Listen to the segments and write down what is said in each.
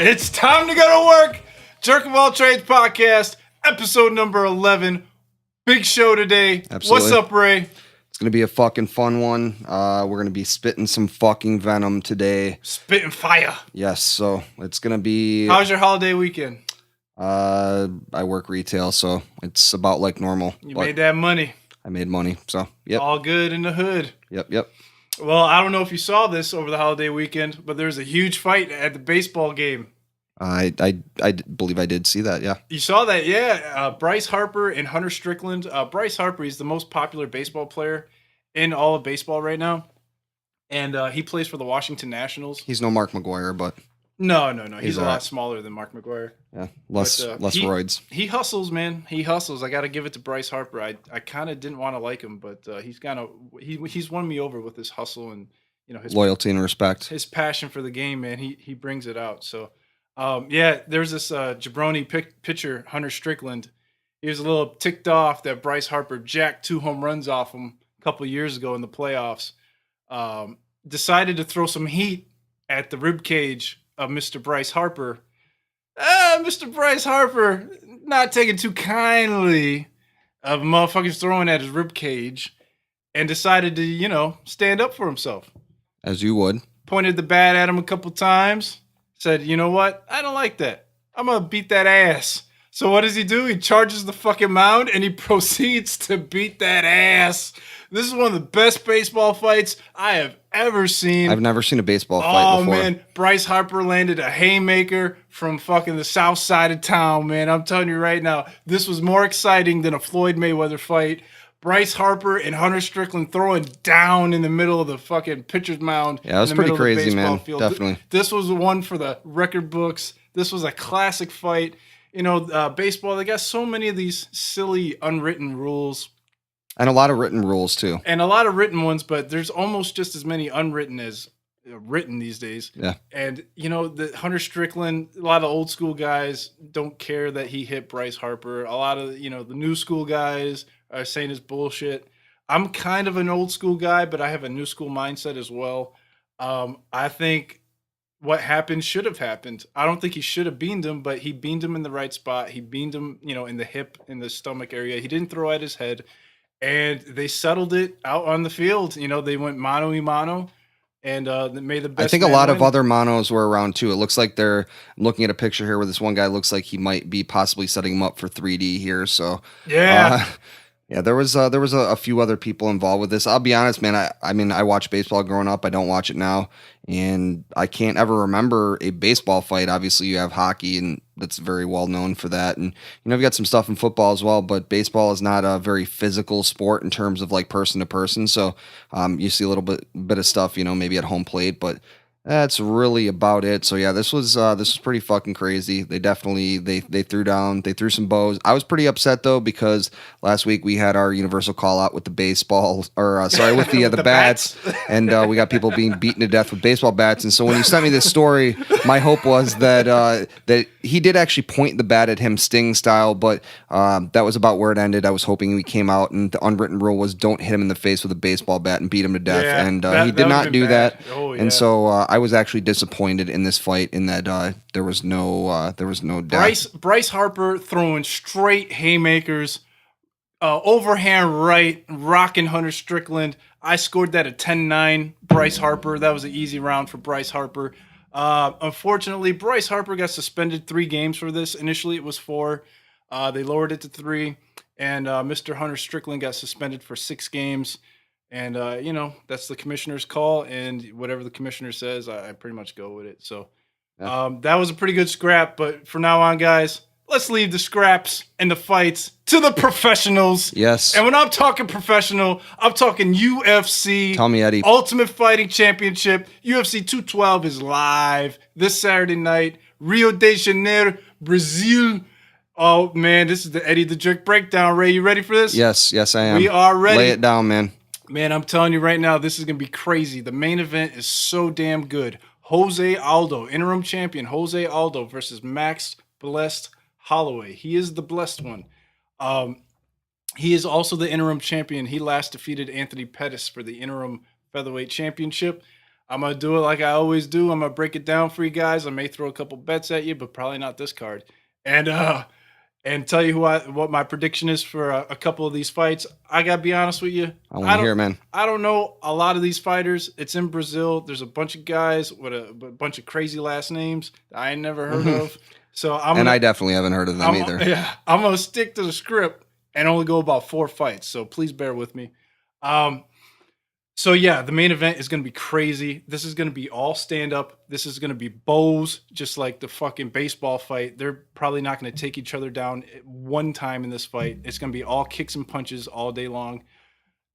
It's time to go to work. Jerk of All Trades Podcast, episode number 11. Big show today. Absolutely. What's up, Ray? It's going to be a fucking fun one. We're going to be spitting some fucking venom today. Spitting fire. Yes, so it's going to be... How's your holiday weekend? I work retail, so it's about like normal. You made that money. I made money, so yep. All good in the hood. Yep. Well, I don't know if you saw this over the holiday weekend, but there's a huge fight at the baseball game. I believe I did see that, yeah. You saw that, yeah. Bryce Harper and Hunter Strickland. Bryce Harper, he's the most popular baseball player in all of baseball right now. And he plays for the Washington Nationals. He's no Mark McGwire, but... No. He's a lot smaller than Mark McGwire. Yeah, less roids. He hustles, man. He hustles. I got to give it to Bryce Harper. I kind of didn't want to like him, but he's won me over with his hustle and his loyalty and respect. His passion for the game, man. He brings it out. So, there's this jabroni pitcher, Hunter Strickland. He was a little ticked off that Bryce Harper jacked 2 home runs off him a couple of years ago in the playoffs. Decided to throw some heat at the ribcage of Mr. Bryce Harper. Mr. Bryce Harper not taking too kindly of motherfuckers throwing at his ribcage and decided to, stand up for himself. As you would. Pointed the bat at him a couple times. Said, you know what? I don't like that. I'm going to beat that ass. So what does he do? He charges the fucking mound and he proceeds to beat that ass. This is one of the best baseball fights I have ever seen. I've never seen a baseball fight before. Oh, man. Bryce Harper landed a haymaker from fucking the south side of town, man. I'm telling you right now, this was more exciting than a Floyd Mayweather fight. Bryce Harper and Hunter Strickland throwing down in the middle of the fucking pitcher's mound. Yeah, that was pretty crazy, man. Field. Definitely. This was the one for the record books. This was a classic fight. Baseball, they got so many of these silly unwritten rules. And a lot of written rules, too. And a lot of written ones, but there's almost just as many unwritten as written these days. Yeah. And, the Hunter Strickland, a lot of old school guys don't care that he hit Bryce Harper. A lot of, the new school guys are saying it's bullshit. I'm kind of an old school guy, but I have a new school mindset as well. I think what happened should have happened. I don't think he should have beamed him, but he beamed him in the right spot. He beamed him, in the hip, in the stomach area. He didn't throw at his head. And they settled it out on the field. They went mano-y-mano and made the best. I think a lot of other manos were around too. It looks like I'm looking at a picture here where this one guy looks like he might be possibly setting him up for 3D here. So yeah. There was a few other people involved with this. I'll be honest, man. I watched baseball growing up. I don't watch it now, and I can't ever remember a baseball fight. Obviously, you have hockey, and that's very well known for that. And you've got some stuff in football as well. But baseball is not a very physical sport in terms of like person to person. So you see a little bit of stuff, maybe at home plate, but that's really about it. So yeah, this was pretty fucking crazy. They definitely they threw some bows. I was pretty upset though because last week we had our universal call out with the baseball with the the bats, and we got people being beaten to death with baseball bats. And so when you sent me this story, my hope was that he did actually point the bat at him Sting style, but that was about where it ended. I was hoping we came out and the unwritten rule was don't hit him in the face with a baseball bat and beat him to death. Yeah, and he did not do that. Oh, yeah. And so I was actually disappointed in this fight in that there was no death. Bryce Harper throwing straight haymakers, overhand right, rocking Hunter Strickland. I scored that at 10-9. Bryce Harper. That was an easy round for Bryce Harper. Unfortunately, Bryce Harper got suspended 3 games for this. Initially, it was 4. They lowered it to 3. And Mr. Hunter Strickland got suspended for 6 games. And, that's the commissioner's call. And whatever the commissioner says, I pretty much go with it. So that was a pretty good scrap. But from now on, guys, let's leave the scraps and the fights to the professionals. Yes. And when I'm talking professional, I'm talking UFC. Tell me, Eddie. Ultimate Fighting Championship. UFC 212 is live this Saturday night. Rio de Janeiro, Brazil. Oh, man, this is the Eddie the Jerk breakdown. Ray, you ready for this? Yes, I am. We are ready. Lay it down, man. Man, I'm telling you right now, this is going to be crazy. The main event is so damn good. Jose Aldo, interim champion, Jose Aldo versus Max Blessed Holloway. He is the blessed one. He is also the interim champion. He last defeated Anthony Pettis for the interim featherweight championship. I'm going to do it like I always do. I'm going to break it down for you guys. I may throw a couple bets at you, but probably not this card. And tell you what my prediction is for a couple of these fights. I got to be honest with you. I want to hear it, man. I don't know a lot of these fighters. It's in Brazil. There's a bunch of guys with a bunch of crazy last names that I ain't never heard of. So I definitely haven't heard of them either. Yeah, I'm going to stick to the script and only go about 4 fights. So please bear with me. So yeah, the main event is going to be crazy. This is going to be all stand up. This is going to be bows, just like the fucking baseball fight. They're probably not going to take each other down at one time in this fight. It's going to be all kicks and punches all day long.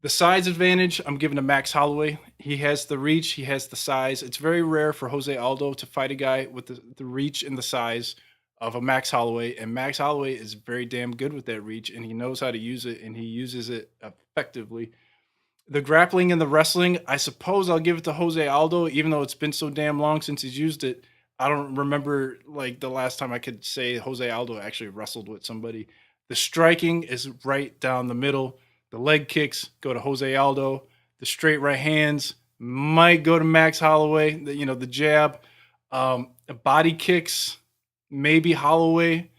The size advantage, I'm giving to Max Holloway. He has the reach. He has the size. It's very rare for Jose Aldo to fight a guy with the reach and the size of a Max Holloway. And Max Holloway is very damn good with that reach, and he knows how to use it, and he uses it effectively. The grappling and the wrestling, I suppose I'll give it to Jose Aldo, even though it's been so damn long since he's used it. I don't remember like the last time I could say Jose Aldo actually wrestled with somebody. The striking is right down the middle. The leg kicks go to Jose Aldo. The straight right hands might go to Max Holloway. The jab. The body kicks, maybe Holloway.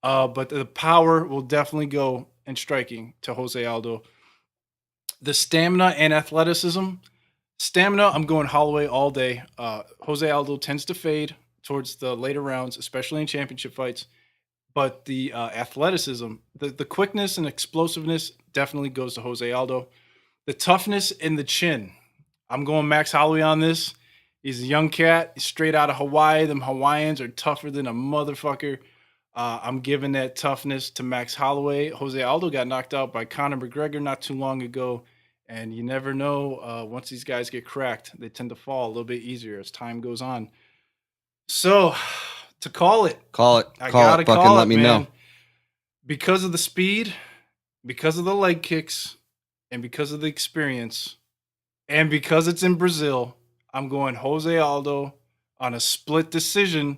But the power will definitely go in striking to Jose Aldo. The stamina and athleticism. Stamina, I'm going Holloway all day. Jose Aldo tends to fade towards the later rounds, especially in championship fights. But the athleticism, the quickness and explosiveness definitely goes to Jose Aldo. The toughness and the chin. I'm going Max Holloway on this. He's a young cat. He's straight out of Hawaii. Them Hawaiians are tougher than a motherfucker. I'm giving that toughness to Max Holloway. Jose Aldo got knocked out by Conor McGregor not too long ago. And you never know, once these guys get cracked, they tend to fall a little bit easier as time goes on. So, to call it. I gotta call it, let me know. Because of the speed, because of the leg kicks, and because of the experience, and because it's in Brazil, I'm going Jose Aldo on a split decision.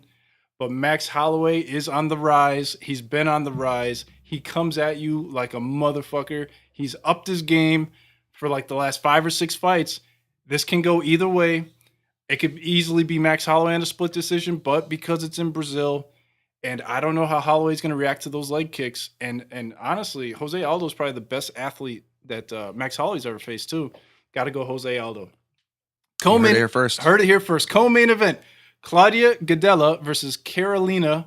But Max Holloway is on the rise. He's been on the rise. He comes at you like a motherfucker. He's upped his game for like the last 5 or 6 fights. This can go either way. It could easily be Max Holloway on a split decision, but because it's in Brazil, and I don't know how Holloway's going to react to those leg kicks. And honestly, Jose Aldo is probably the best athlete that Max Holloway's ever faced too. Got to go Jose Aldo. Heard it here first. Heard it here first. Co-main event. Claudia Gadelha versus Karolina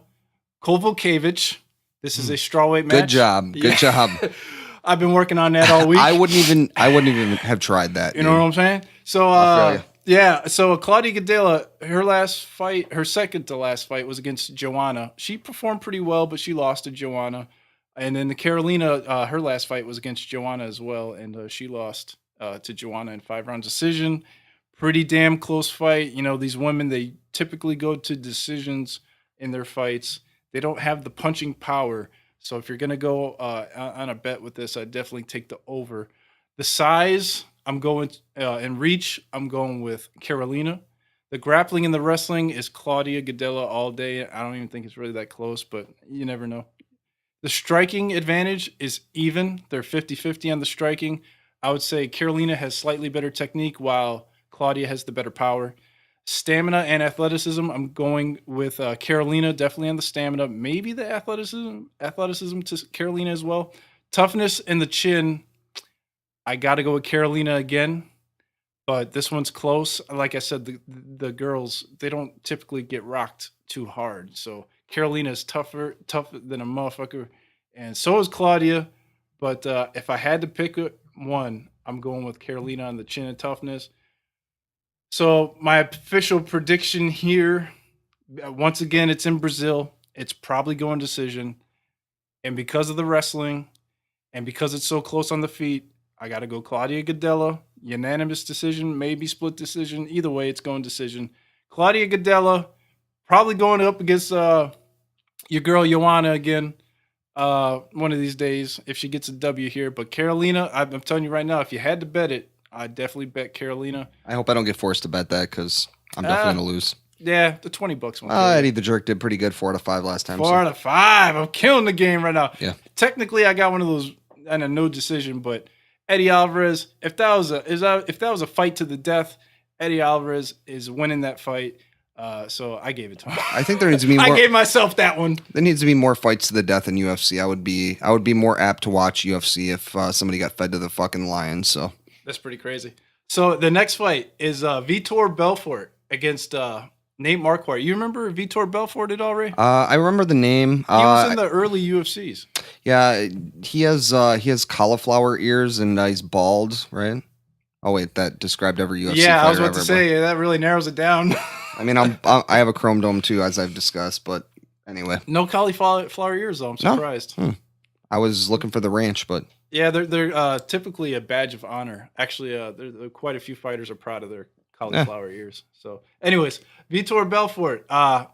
Kowalkiewicz. This is a strawweight match. Good job. I've been working on that all week. I wouldn't even have tried that. You know what I'm saying? So yeah, so Claudia Gadelha, her second to last fight was against Joanna. She performed pretty well, but she lost to Joanna. And then the Karolina, her last fight was against Joanna as well, and she lost to Joanna in 5-round decision. Pretty damn close fight. These women, they typically go to decisions in their fights. They don't have the punching power. So if you're going to go on a bet with this, I'd definitely take the over. The size, I'm going and reach, I'm going with Karolina. The grappling and the wrestling is Claudia Gadelha all day. I don't even think it's really that close, but you never know. The striking advantage is even. They're 50-50 on the striking. I would say Karolina has slightly better technique while Claudia has the better power. Stamina and athleticism, I'm going with Karolina, definitely on the stamina. Maybe the athleticism to Karolina as well. Toughness and the chin, I got to go with Karolina again. But this one's close. Like I said, the girls, they don't typically get rocked too hard. So Karolina is tougher than a motherfucker. And so is Claudia. But if I had to pick one, I'm going with Karolina on the chin and toughness. So my official prediction here, once again, it's in Brazil. It's probably going decision. And because of the wrestling and because it's so close on the feet, I got to go Claudia Gadelha. Unanimous decision, maybe split decision. Either way, it's going decision. Claudia Gadelha probably going up against your girl Joanna again. one of these days if she gets a W here. But Carolina, I'm telling you right now, if you had to bet it, I'd definitely bet Carolina. I hope I don't get forced to bet that because I'm definitely going to lose. Yeah, the $20 one. Eddie the Jerk did pretty good 4 out of 5 last time. 4 out of 5. I'm killing the game right now. Yeah. Technically, I got one of those and a no decision, but Eddie Alvarez, if that was a fight to the death, Eddie Alvarez is winning that fight. So I gave it to him. I think there needs to be more. I gave myself that one. There needs to be more fights to the death in UFC. I would be more apt to watch UFC if somebody got fed to the fucking lions. So that's pretty crazy. So the next fight is Vitor Belfort against Nate Marquardt. You remember Vitor Belfort at all, Ray? I remember the name. He was in the early UFCs. Yeah, he has cauliflower ears and he's bald, right? Oh wait, that described every UFC. Yeah, fighter I was about to say that really narrows it down. I mean, I have a chrome dome too, as I've discussed, but anyway. No cauliflower ears though. I'm surprised. No? I was looking for the ranch, but yeah, they're typically a badge of honor. Actually, there quite a few fighters are proud of their cauliflower ears. So, anyways, Vitor Belfort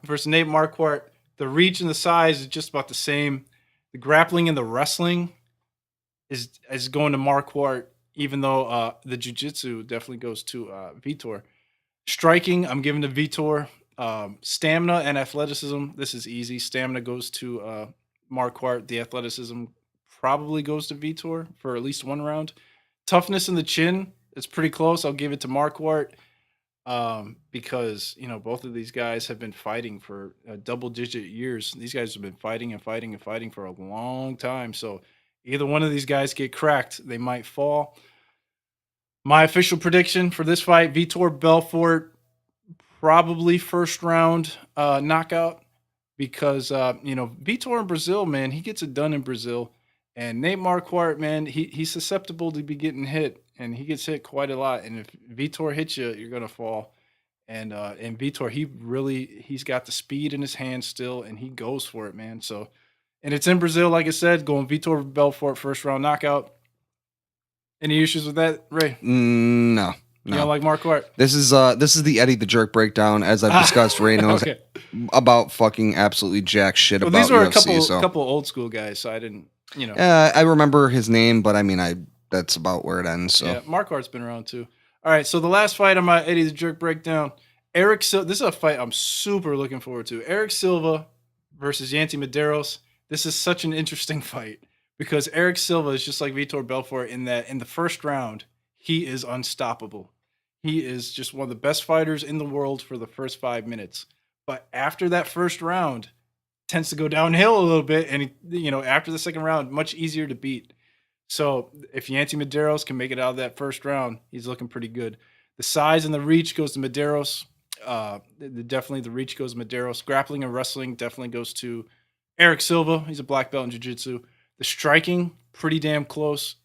versus Nate Marquardt. The reach and the size is just about the same. The grappling and the wrestling is going to Marquardt, even though the jiu-jitsu definitely goes to Vitor. Striking, I'm giving to Vitor. Stamina and athleticism, this is easy. Stamina goes to Marquardt. The athleticism probably goes to Vitor for at least one round. Toughness in the chin, it's pretty close. I'll give it to Marquardt because, both of these guys have been fighting for double-digit years. These guys have been fighting and fighting and fighting for a long time. So either one of these guys get cracked, they might fall. My official prediction for this fight, Vitor Belfort, probably first round knockout because, Vitor in Brazil, man, he gets it done in Brazil. And Nate Marquardt, man, he's susceptible to be getting hit, and he gets hit quite a lot. And if Vitor hits you, you're going to fall. And Vitor, he's got the speed in his hand still, and he goes for it, man. So, and it's in Brazil, like I said, going Vitor Belfort first round knockout. Any issues with that, Ray? No. You don't like Marquardt? This is the Eddie the Jerk breakdown, as I've discussed. Ray knows about fucking absolutely jack shit about these were UFC, a couple old school guys, so I didn't, I remember his name, but I mean, that's about where it ends. So yeah, Marquardt's been around too. All right, so the last fight on my Eddie the Jerk breakdown, Eric Silva. This is a fight I'm super looking forward to. Eric Silva versus Yancy Medeiros. This is such an interesting fight because Eric Silva is just like Vitor Belfort in that in the first round, he is unstoppable. He is just one of the best fighters in the world for the first 5 minutes. But after that first round, tends to go downhill a little bit. And, after the second round, much easier to beat. So if Yancy Medeiros can make it out of that first round, he's looking pretty good. The size and the reach goes to Medeiros. Definitely the reach goes to Medeiros. Grappling and wrestling definitely goes to Eric Silva. He's a black belt in jiu-jitsu. The striking, pretty damn close.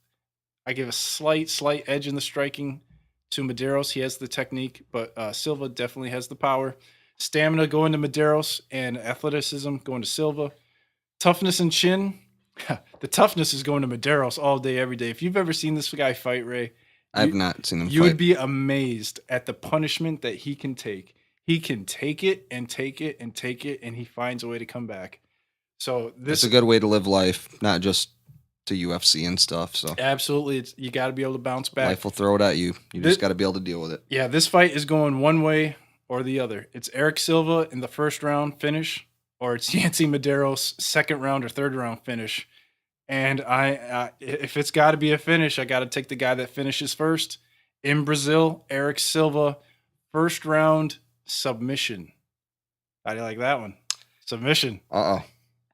I give a slight edge in the striking to Medeiros. He has the technique, but Silva definitely has the power. Stamina going to Medeiros and athleticism going to Silva. Toughness and chin. The toughness is going to Medeiros all day, every day. If you've ever seen this guy fight, Ray, I've not seen him fight. You would be amazed at the punishment that he can take. He can take it and take it and take it, and he finds a way to come back. So this is a good way to live life, not just to UFC and stuff. So absolutely, you got to be able to bounce back. Life will throw it at you. You just got to be able to deal with it. Yeah, this fight is going one way or the other. It's Eric Silva in the first round finish, or it's Yancy Medeiros second round or third round finish. And if it's got to be a finish, I got to take the guy that finishes first. In Brazil, Eric Silva, first round submission. How do you like that one? Submission.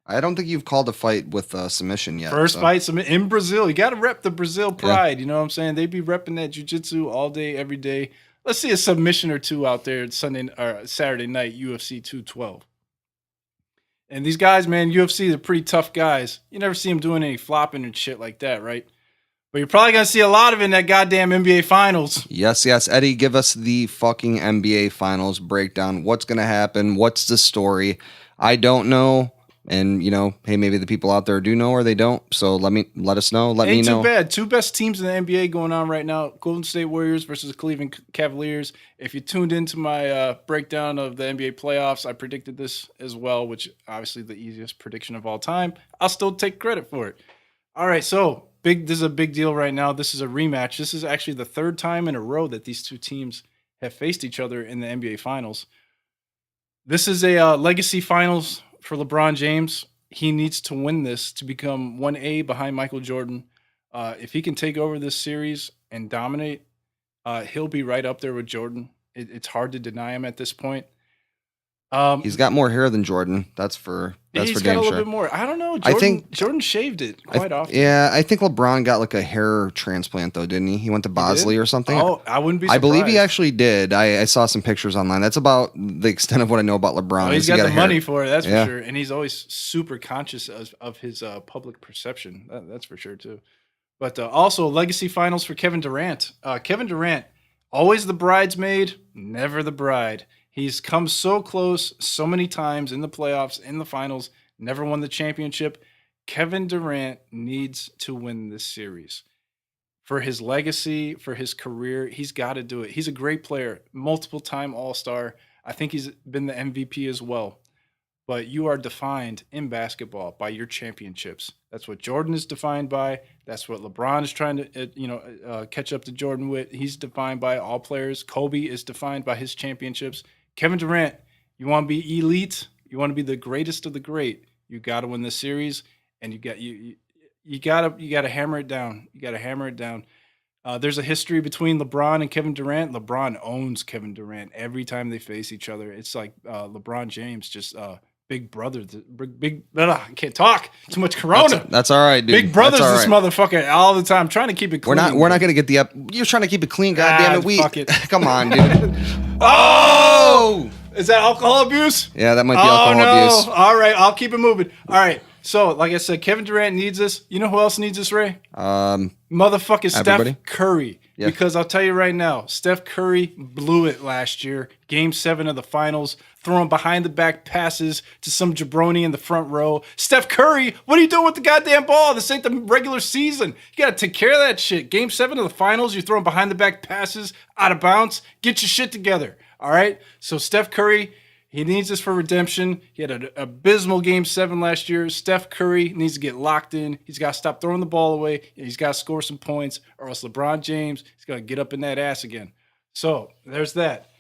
I don't think you've called a fight with submission yet. First fight in Brazil. You got to rep the Brazil pride. Yeah. You know what I'm saying? They be repping that jiu-jitsu all day, every day. Let's see a submission or two out there Sunday or Saturday night, UFC 212. And these guys, man, UFC, they're pretty tough guys. You never see them doing any flopping and shit like that, right? But you're probably going to see a lot of it in that goddamn NBA Finals. Yes. Eddie, give us the fucking NBA Finals breakdown. What's going to happen? What's the story? I don't know. And, hey, maybe the people out there do know or they don't. So let us know. Let me know. Ain't too bad. Two best teams in the NBA going on right now. Golden State Warriors versus the Cleveland Cavaliers. If you tuned into my breakdown of the NBA playoffs, I predicted this as well, which obviously the easiest prediction of all time. I'll still take credit for it. All right, so this is a big deal right now. This is a rematch. This is actually the third time in a row that these two teams have faced each other in the NBA Finals. This is a legacy finals for LeBron James. He needs to win this to become 1A behind Michael Jordan. If he can take over this series and dominate, he'll be right up there with Jordan. It's hard to deny him at this point. He's got more hair than Jordan. That's for damn sure. He's got a little bit more. I don't know. Jordan shaved it quite often. Yeah, I think LeBron got like a hair transplant though, didn't he? He went to Bosley or something. Oh, I wouldn't be surprised. I believe he actually did. I saw some pictures online. That's about the extent of what I know about LeBron. Oh, he's got the money for it, that's for sure. And he's always super conscious of his public perception. That's for sure too. But also legacy finals for Kevin Durant. Kevin Durant, always the bridesmaid, never the bride. He's come so close so many times in the playoffs, in the finals, never won the championship. Kevin Durant needs to win this series. For his legacy, for his career, he's got to do it. He's a great player, multiple-time All-Star. I think he's been the MVP as well. But you are defined in basketball by your championships. That's what Jordan is defined by. That's what LeBron is trying to catch up to Jordan with. He's defined by all players. Kobe is defined by his championships. Kevin Durant, you want to be elite, you want to be the greatest of the great, you got to win this series, and you got to hammer it down. You got to hammer it down. There's a history between LeBron and Kevin Durant. LeBron owns Kevin Durant every time they face each other. It's like LeBron James, just big brother. I can't talk. Too much Corona. That's all right, dude. Big brother's this motherfucker all the time. I'm trying to keep it clean. We're not going to get you're trying to keep it clean, goddammit. Fuck it. Come on, dude. Oh! Is that alcohol abuse? Yeah, that might be alcohol abuse. All right, I'll keep it moving. All right. So, like I said, Kevin Durant needs this. You know who else needs this, Ray? Motherfucking Steph Curry. Yeah. Because I'll tell you right now, Steph Curry blew it last year. Game 7 of the finals, throwing behind-the-back passes to some jabroni in the front row. Steph Curry, what are you doing with the goddamn ball? This ain't the regular season. You got to take care of that shit. Game 7 of the finals, you're throwing behind-the-back passes out of bounds. Get your shit together, all right? So Steph Curry, he needs this for redemption. He had an abysmal Game 7 last year. Steph Curry needs to get locked in. He's got to stop throwing the ball away. He's got to score some points, or else LeBron James is going to get up in that ass again. So there's that.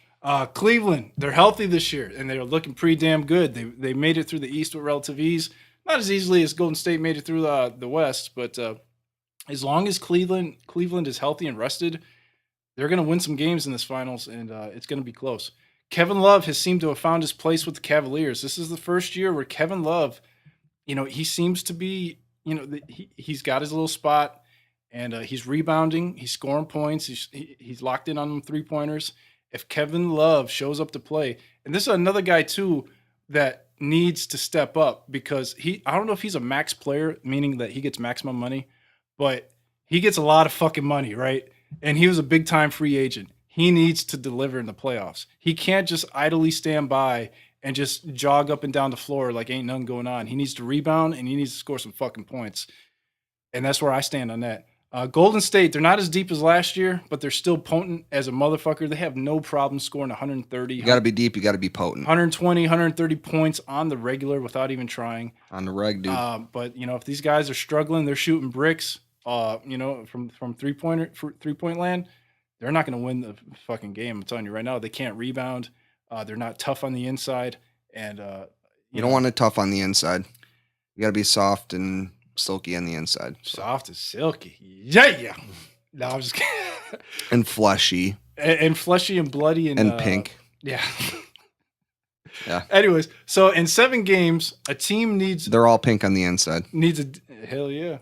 Cleveland, they're healthy this year, and they're looking pretty damn good. They made it through the East with relative ease. Not as easily as Golden State made it through the West, but as long as Cleveland is healthy and rested, they're going to win some games in this finals, and it's going to be close. Kevin Love has seemed to have found his place with the Cavaliers. This is the first year where Kevin Love, he seems to be, he's got his little spot, and he's rebounding, he's scoring points, he's locked in on them three-pointers. If Kevin Love shows up to play, and this is another guy too that needs to step up, because I don't know if he's a max player, meaning that he gets maximum money, but he gets a lot of fucking money, right? And he was a big-time free agent. He needs to deliver in the playoffs. He can't just idly stand by and just jog up and down the floor like ain't nothing going on. He needs to rebound, and he needs to score some fucking points. And that's where I stand on that. Golden State, they're not as deep as last year, but they're still potent as a motherfucker. They have no problem scoring 130. You got to be deep. You got to be potent. 120, 130 points on the regular without even trying. On the reg, dude. But, if these guys are struggling, they're shooting bricks, from three-point land, they're not going to win the fucking game. I'm telling you right now, they can't rebound. They're not tough on the inside. And you don't want it tough on the inside. You got to be soft and silky on the inside. Soft and silky. Yeah. No, I'm just kidding. And fleshy. And fleshy and bloody and pink. Yeah. Yeah. Anyways, so in 7 games, a team needs... They're all pink on the inside. Hell yeah.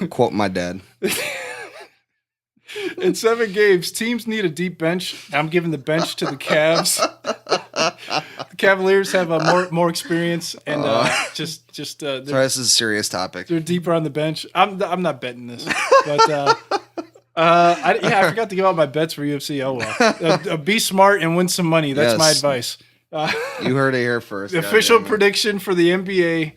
Quote my dad. In 7 games, teams need a deep bench. I'm giving the bench to the Cavs. The Cavaliers have more experience, and sorry, this is a serious topic. They're deeper on the bench. I'm not betting this, but I forgot to give out my bets for UFC. Oh well, be smart and win some money. That's my advice. You heard it here first. The official prediction for the NBA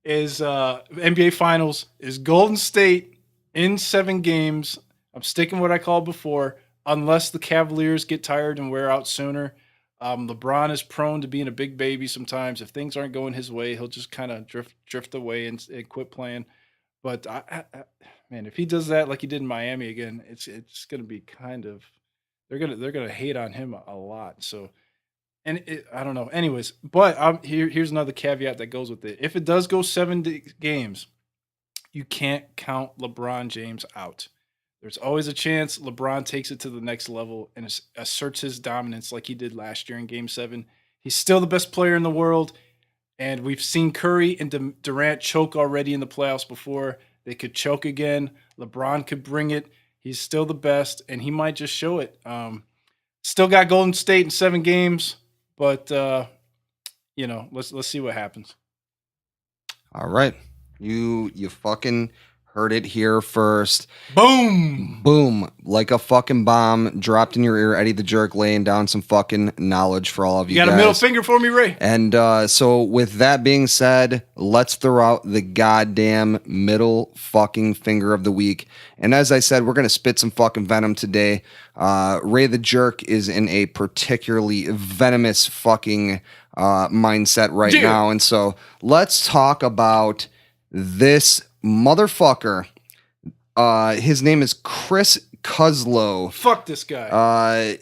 is NBA Finals is Golden State in 7 games. I'm sticking what I called before, unless the Cavaliers get tired and wear out sooner. LeBron is prone to being a big baby sometimes. If things aren't going his way, he'll just kind of drift away and quit playing. But man, if he does that like he did in Miami again, it's going to be kind of they're gonna hate on him a lot. So, I don't know. Anyways, but here's another caveat that goes with it. If it does go 7 games, you can't count LeBron James out. There's always a chance LeBron takes it to the next level and asserts his dominance like he did last year in Game 7. He's still the best player in the world, and we've seen Curry and Durant choke already in the playoffs before. They could choke again. LeBron could bring it. He's still the best, and he might just show it. Still got Golden State in 7 games, but let's see what happens. All right, you fucking heard it here first. Boom, like a fucking bomb dropped in your ear. Eddie the Jerk laying down some fucking knowledge for all of you. You got guys. A middle finger for me, Ray? And so with that being said, let's throw out the goddamn middle fucking finger of the week. And as I said, we're going to spit some fucking venom today. Ray the Jerk is in a particularly venomous fucking mindset right now. And so let's talk about this motherfucker. His name is Chris Cuzlow. Fuck this guy.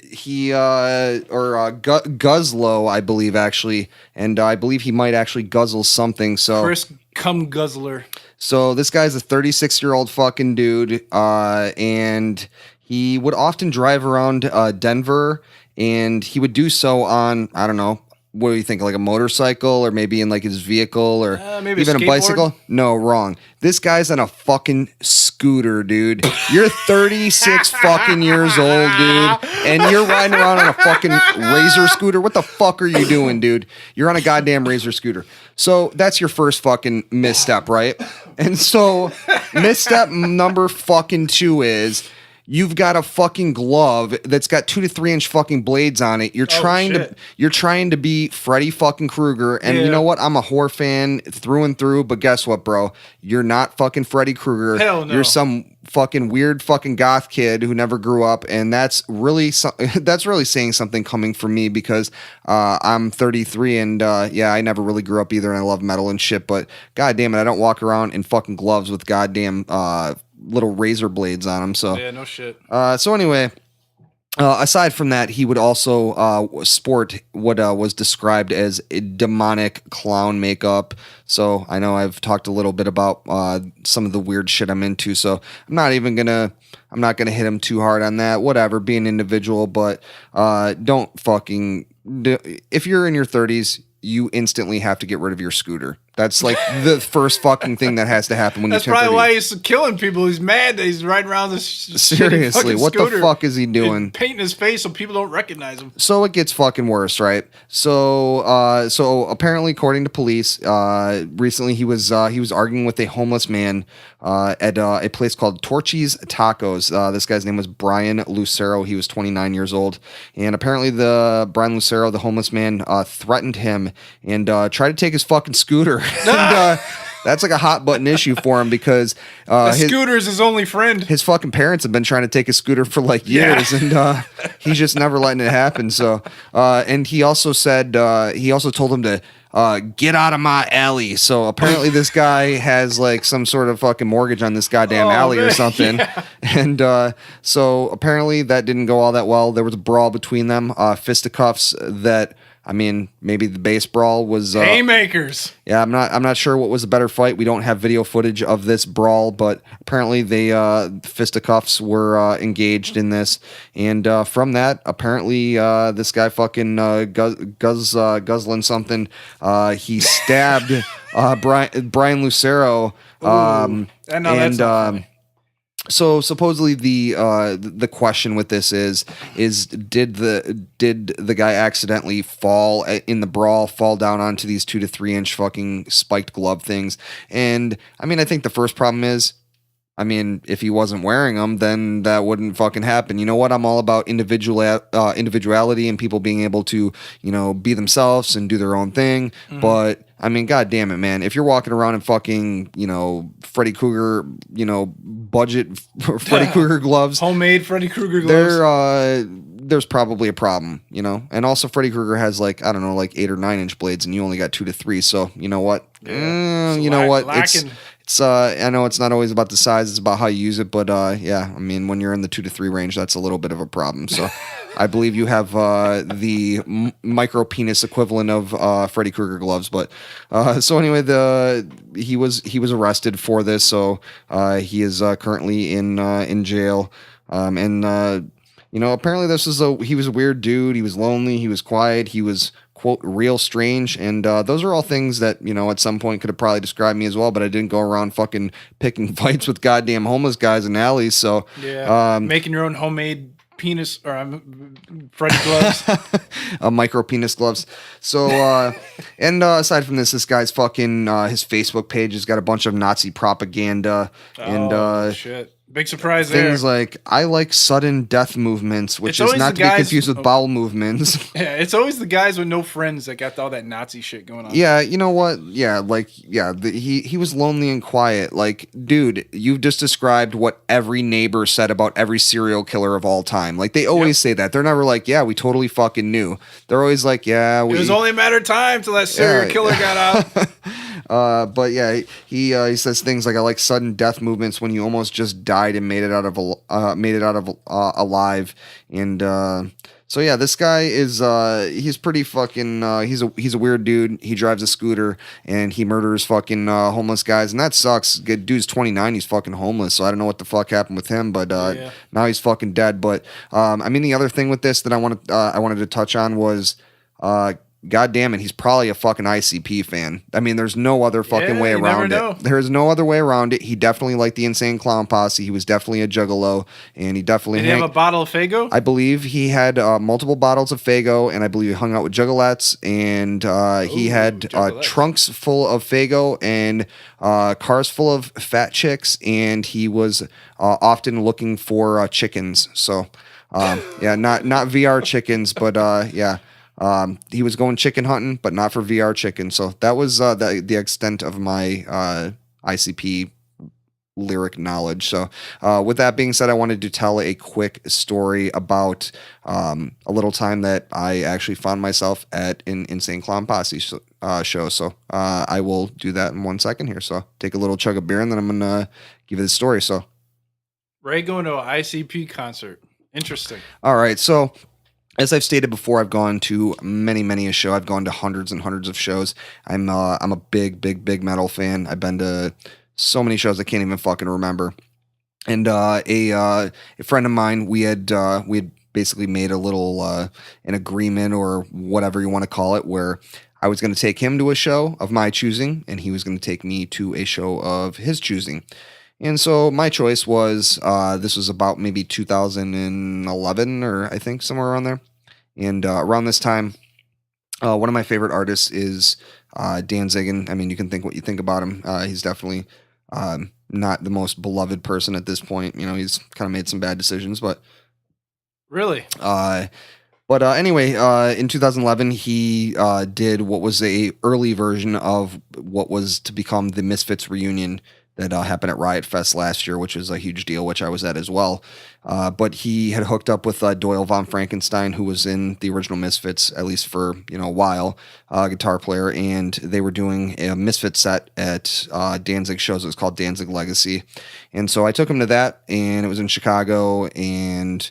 Guzlow, I believe, actually. And I believe he might actually guzzle something. So Chris Cum Guzzler. So this guy's a 36-year-old fucking dude. And he would often drive around Denver, and he would do so on, I don't know, what do you think, like a motorcycle, or maybe in like his vehicle, or maybe even a bicycle? No, wrong. This guy's on a fucking scooter, dude. You're 36 fucking years old, dude, and you're riding around on a fucking Razor scooter. What the fuck are you doing, dude? You're on a goddamn Razor scooter. So that's your first fucking misstep, right? And so misstep number fucking 2 is, you've got a fucking glove that's got 2 to 3 inch fucking blades on it. You're trying to be Freddy fucking Krueger. And you know what? I'm a horror fan through and through, but guess what, bro? You're not fucking Freddy Krueger. Hell no. You're some fucking weird fucking goth kid who never grew up. And that's really saying something coming from me, because I'm 33 and I never really grew up either, and I love metal and shit, but god damn it, I don't walk around in fucking gloves with goddamn little razor blades on him. So yeah, no shit. So anyway, aside from that, he would also sport what was described as a demonic clown makeup. So I know I've talked a little bit about some of the weird shit I'm into, so I'm not gonna hit him too hard on that. Whatever, be an individual, but don't fucking if you're in your 30s, you instantly have to get rid of your scooter. That's like the first fucking thing that has to happen when you turn 30. That's probably why he's killing people. He's mad that he's riding around this seriously, what the fuck is he doing? Painting his face so people don't recognize him. So it gets fucking worse, right? So apparently, according to police, recently he was arguing with a homeless man at a place called Torchy's Tacos. This guy's name was Brian Lucero. He was 29 years old, and apparently Brian Lucero, the homeless man, threatened him and tried to take his fucking scooter. And that's like a hot button issue for him, because his scooter is his only friend. His fucking parents have been trying to take his scooter for like years, and he's just never letting it happen. So, and he also told him to get out of my alley. So apparently this guy has like some sort of fucking mortgage on this goddamn alley or something. Yeah. And so apparently that didn't go all that well. There was a brawl between them, fisticuffs that, I mean, maybe the base brawl was haymakers. Yeah, I'm not sure what was a better fight. We don't have video footage of this brawl, but apparently they fisticuffs were engaged in this, and from that, apparently this guy fucking guzzling something. He stabbed Brian Lucero. So supposedly the question with this is did the guy accidentally fall in the brawl, fall down onto these 2 to 3 inch fucking spiked glove things? And I mean, I think the first problem is I mean, if he wasn't wearing them, then that wouldn't fucking happen. You know what? I'm all about individuality and people being able to, be themselves and do their own thing. Mm-hmm. But I mean, God damn it, man. If you're walking around in fucking, Freddy Krueger, budget Freddy Krueger gloves, homemade Freddy Krueger gloves, there's probably a problem, And also Freddy Krueger has like 8 or 9 inch blades and you only got 2 to 3. So you know what? Lacking. It's I know it's not always about the size, it's about how you use it, but yeah, I mean, when you're in the 2 to 3 range, that's a little bit of a problem. So I believe you have the micro penis equivalent of Freddy Krueger gloves, but so anyway, he was arrested for this, so he is currently in jail, and apparently he was a weird dude. He was lonely, he was quiet, he was, quote, real strange, and those are all things that at some point could have probably described me as well, but I didn't go around fucking picking fights with goddamn homeless guys in alleys. So making your own homemade penis or Freddy gloves, micro penis gloves. So and aside from this guy's fucking his Facebook page has got a bunch of Nazi propaganda and shit. Big surprise things there. like, I like sudden death movements, which is not to be confused with bowel movements. Yeah, it's always the guys with no friends that got all that Nazi shit going on. Yeah, you know what? Yeah, he was lonely and quiet. Like, dude, you've just described what every neighbor said about every serial killer of all time. Like, they always say that. They're never like, yeah, we totally fucking knew. They're always like, yeah, it was only a matter of time till that serial killer got out. But yeah, he says things like, I like sudden death movements when you almost just died and made it out of alive. And so yeah, this guy is he's pretty fucking he's a weird dude. He drives a scooter and he murders fucking homeless guys, and that sucks. Good dude's 29, he's fucking homeless, so I don't know what the fuck happened with him, but now he's fucking dead. But I mean, the other thing with this that I wanted to touch on was God damn it, he's probably a fucking ICP fan. I mean, there's no other fucking way around it. There's no other way around it. He definitely liked the Insane Clown Posse. He was definitely a juggalo, and he definitely... Did he have a bottle of Faygo? I believe he had multiple bottles of Faygo, and I believe he hung out with juggalettes, and he had trunks full of Faygo and cars full of fat chicks, and he was often looking for chickens. So, yeah, not VR chickens, but yeah. He was going chicken hunting, but not for VR chicken. So that was the extent of my ICP lyric knowledge. So with that being said, I wanted to tell a quick story about a little time that I actually found myself at an Insane Clown Posse show. So I will do that in 1 second here. So take a little chug of beer, and then I'm going to give you the story. So Ray going to an ICP concert. Interesting. All right. So as I've stated before, I've gone to many a show. I've gone to hundreds and hundreds of shows. I'm a big metal fan. I've been to so many shows I can't even fucking remember. And a friend of mine, we had basically made a little an agreement or whatever you want to call it, where I was going to take him to a show of my choosing, and he was going to take me to a show of his choosing. And so my choice was, this was about maybe 2011 or I think somewhere around there. And around this time, one of my favorite artists is Danzig. And I mean, you can think what you think about him. He's definitely not the most beloved person at this point. He's kind of made some bad decisions, but... Really? But anyway, in 2011, he did what was a early version of what was to become the Misfits reunion that happened at Riot Fest last year, which was a huge deal, which I was at as well. But he had hooked up with Doyle von Frankenstein, who was in the original Misfits, at least for a while, guitar player, and they were doing a Misfits set at Danzig shows. It was called Danzig Legacy. And so I took him to that, and it was in Chicago, and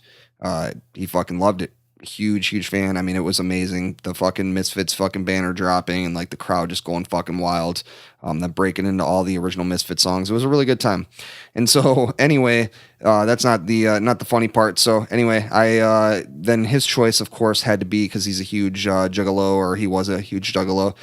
he fucking loved it. Huge fan. I mean, it was amazing. The fucking Misfits fucking banner dropping and like the crowd just going fucking wild. Them breaking into all the original Misfits songs. It was a really good time. And so anyway, that's not the funny part. So anyway, I then his choice, of course, had to be, because he's a huge juggalo, or he was a huge juggalo.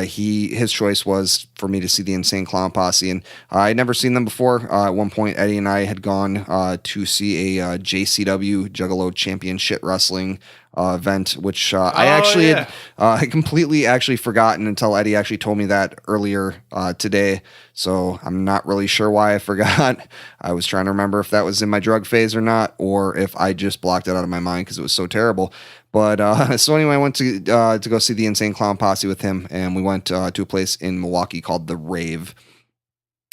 His choice was for me to see the Insane Clown Posse, and I'd never seen them before. At one point, Eddie and I had gone to see a JCW Juggalo Champion Shit Wrestling dancing event, which I actually had completely actually forgotten until Eddie actually told me that earlier today. So I'm not really sure why I forgot. I was trying to remember if that was in my drug phase or not, or if I just blocked it out of my mind because it was so terrible. But so anyway, I went to go see the Insane Clown Posse with him, and we went to a place in Milwaukee called The Rave.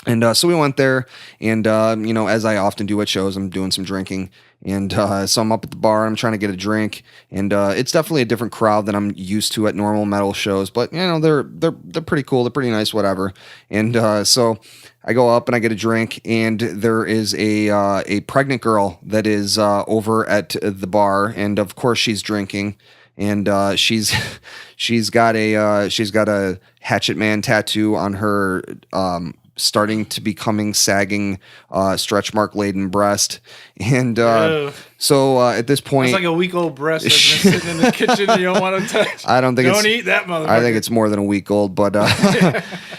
And so we went there, and as I often do at shows, I'm doing some drinking, and so I'm up at the bar, I'm trying to get a drink, and it's definitely a different crowd than I'm used to at normal metal shows, but they're pretty cool, they're pretty nice, whatever. And so I go up and I get a drink, and there is a pregnant girl that is over at the bar, and of course she's drinking. And she's got a Hatchet Man tattoo on her starting to becoming sagging stretch mark laden breast, and so at this point, it's like a week old breast that's been sitting in the kitchen and you don't want to touch. I don't think don't eat that motherfucker. I think it's more than a week old, but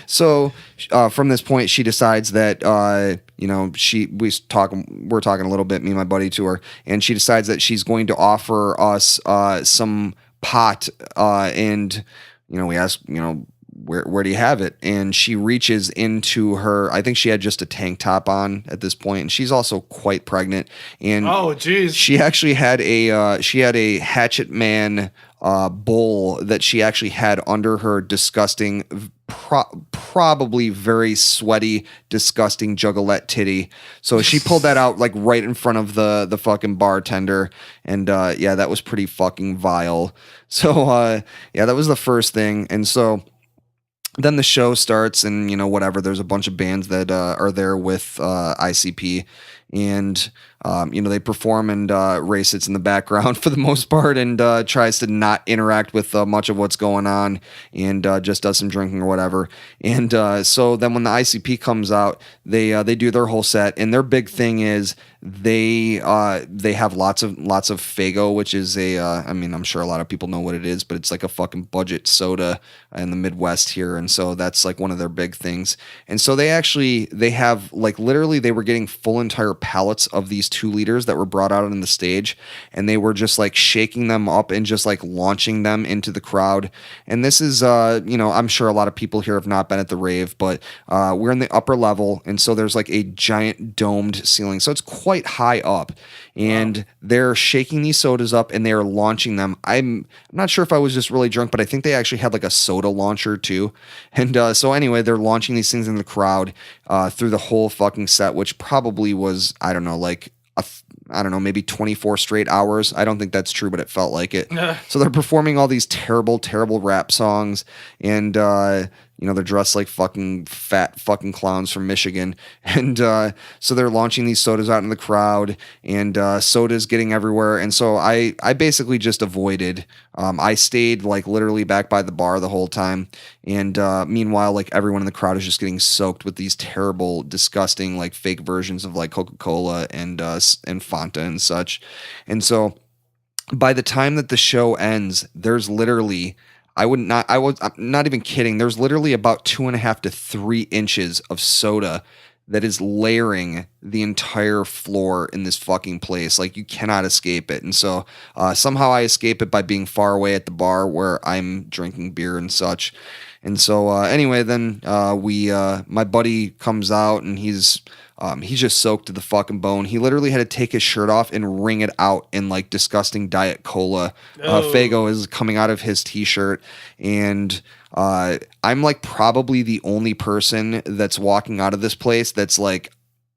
so from this point she decides that we're talking a little bit, me and my buddy, to her, and she decides that she's going to offer us some pot, and we ask, where do you have it? And she reaches into her, I think she had just a tank top on at this point, and she's also quite pregnant. And oh, geez, she actually had a Hatchet Man bowl that she actually had under her disgusting, probably very sweaty, disgusting juggalette titty. So she pulled that out like right in front of the fucking bartender, and that was pretty fucking vile. So that was the first thing, and so then the show starts, and whatever. There's a bunch of bands that are there with ICP, and they perform, and Ray sits in the background for the most part, and tries to not interact with much of what's going on, and just does some drinking or whatever. And so then when the ICP comes out, they do their whole set, and their big thing is they have lots of Faygo, which is I'm sure a lot of people know what it is, but it's like a fucking budget soda in the Midwest here, and so that's like one of their big things. And so they have like literally they were getting full entire pallets of these 2 liters that were brought out on the stage, and they were just like shaking them up and just like launching them into the crowd. And this is I'm sure a lot of people here have not been at the rave, but we're in the upper level, and so there's like a giant domed ceiling, so it's quite high up, and they're shaking these sodas up and they are launching them. I'm not sure if I was just really drunk, but I think they actually had like a soda launcher too. And so anyway, they're launching these things in the crowd through the whole fucking set, which probably was, I don't know, like maybe 24 straight hours. I don't think that's true, but it felt like it. So they're performing all these terrible, terrible rap songs, and they're dressed like fucking fat fucking clowns from Michigan. And so they're launching these sodas out in the crowd, and sodas getting everywhere. And so I basically just avoided. I stayed like literally back by the bar the whole time. And meanwhile, like everyone in the crowd is just getting soaked with these terrible, disgusting, like fake versions of like Coca-Cola and Fanta and such. And so by the time that the show ends, there's literally, I'm not even kidding, there's literally about 2.5 to 3 inches of soda that is layering the entire floor in this fucking place. Like, you cannot escape it. And so somehow I escape it by being far away at the bar where I'm drinking beer and such. And so anyway, then my buddy comes out, and he's just soaked to the fucking bone. He literally had to take his shirt off and wring it out in like disgusting Diet Cola. Faygo is coming out of his t-shirt, and I'm like probably the only person that's walking out of this place that's like,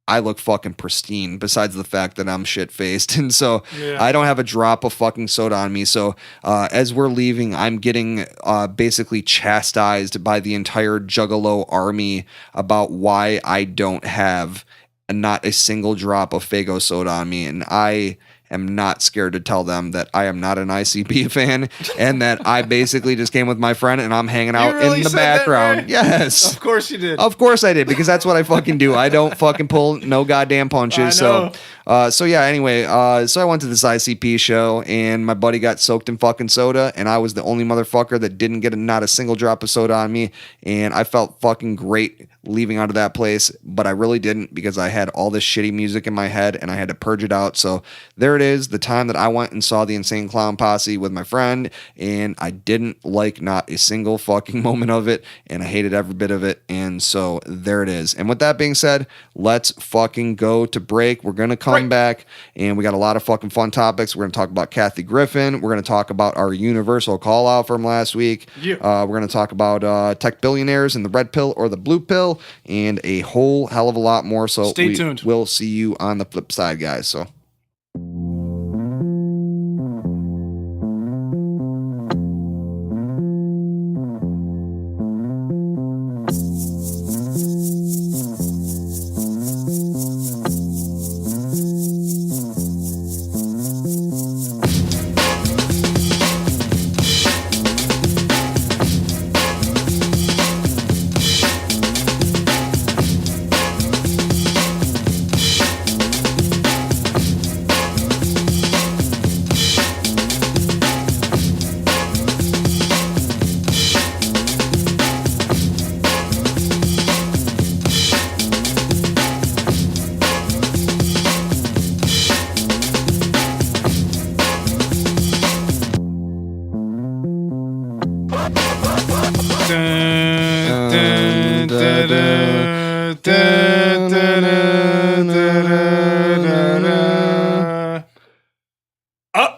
I look fucking pristine, besides the fact that I'm shit-faced. And so I don't have a drop of fucking soda on me. So as we're leaving, I'm getting basically chastised by the entire Juggalo army about why I don't have not a single drop of Faygo soda on me. And I am not scared to tell them that I am not an ICP fan, and that I basically just came with my friend and I'm hanging out in the background. Yes. Of course you did. Of course I did, because that's what I fucking do. I don't fucking pull no goddamn punches. So anyway, so I went to this ICP show, and my buddy got soaked in fucking soda, and I was the only motherfucker that didn't get not a single drop of soda on me, and I felt fucking great leaving out of that place, but I really didn't, because I had all this shitty music in my head and I had to purge it out. So there there it is, the time that I went and saw the Insane Clown Posse with my friend, and I didn't like not a single fucking moment of it, and I hated every bit of it, and so there it is. And with that being said, let's fucking go to break. We're going to come back, and we got a lot of fucking fun topics. We're going to talk about Kathy Griffin. We're going to talk about our universal call out from last week. Yeah. We're going to talk about tech billionaires and the red pill or the blue pill, and a whole hell of a lot more. So stay tuned. We'll see you on the flip side, guys. So.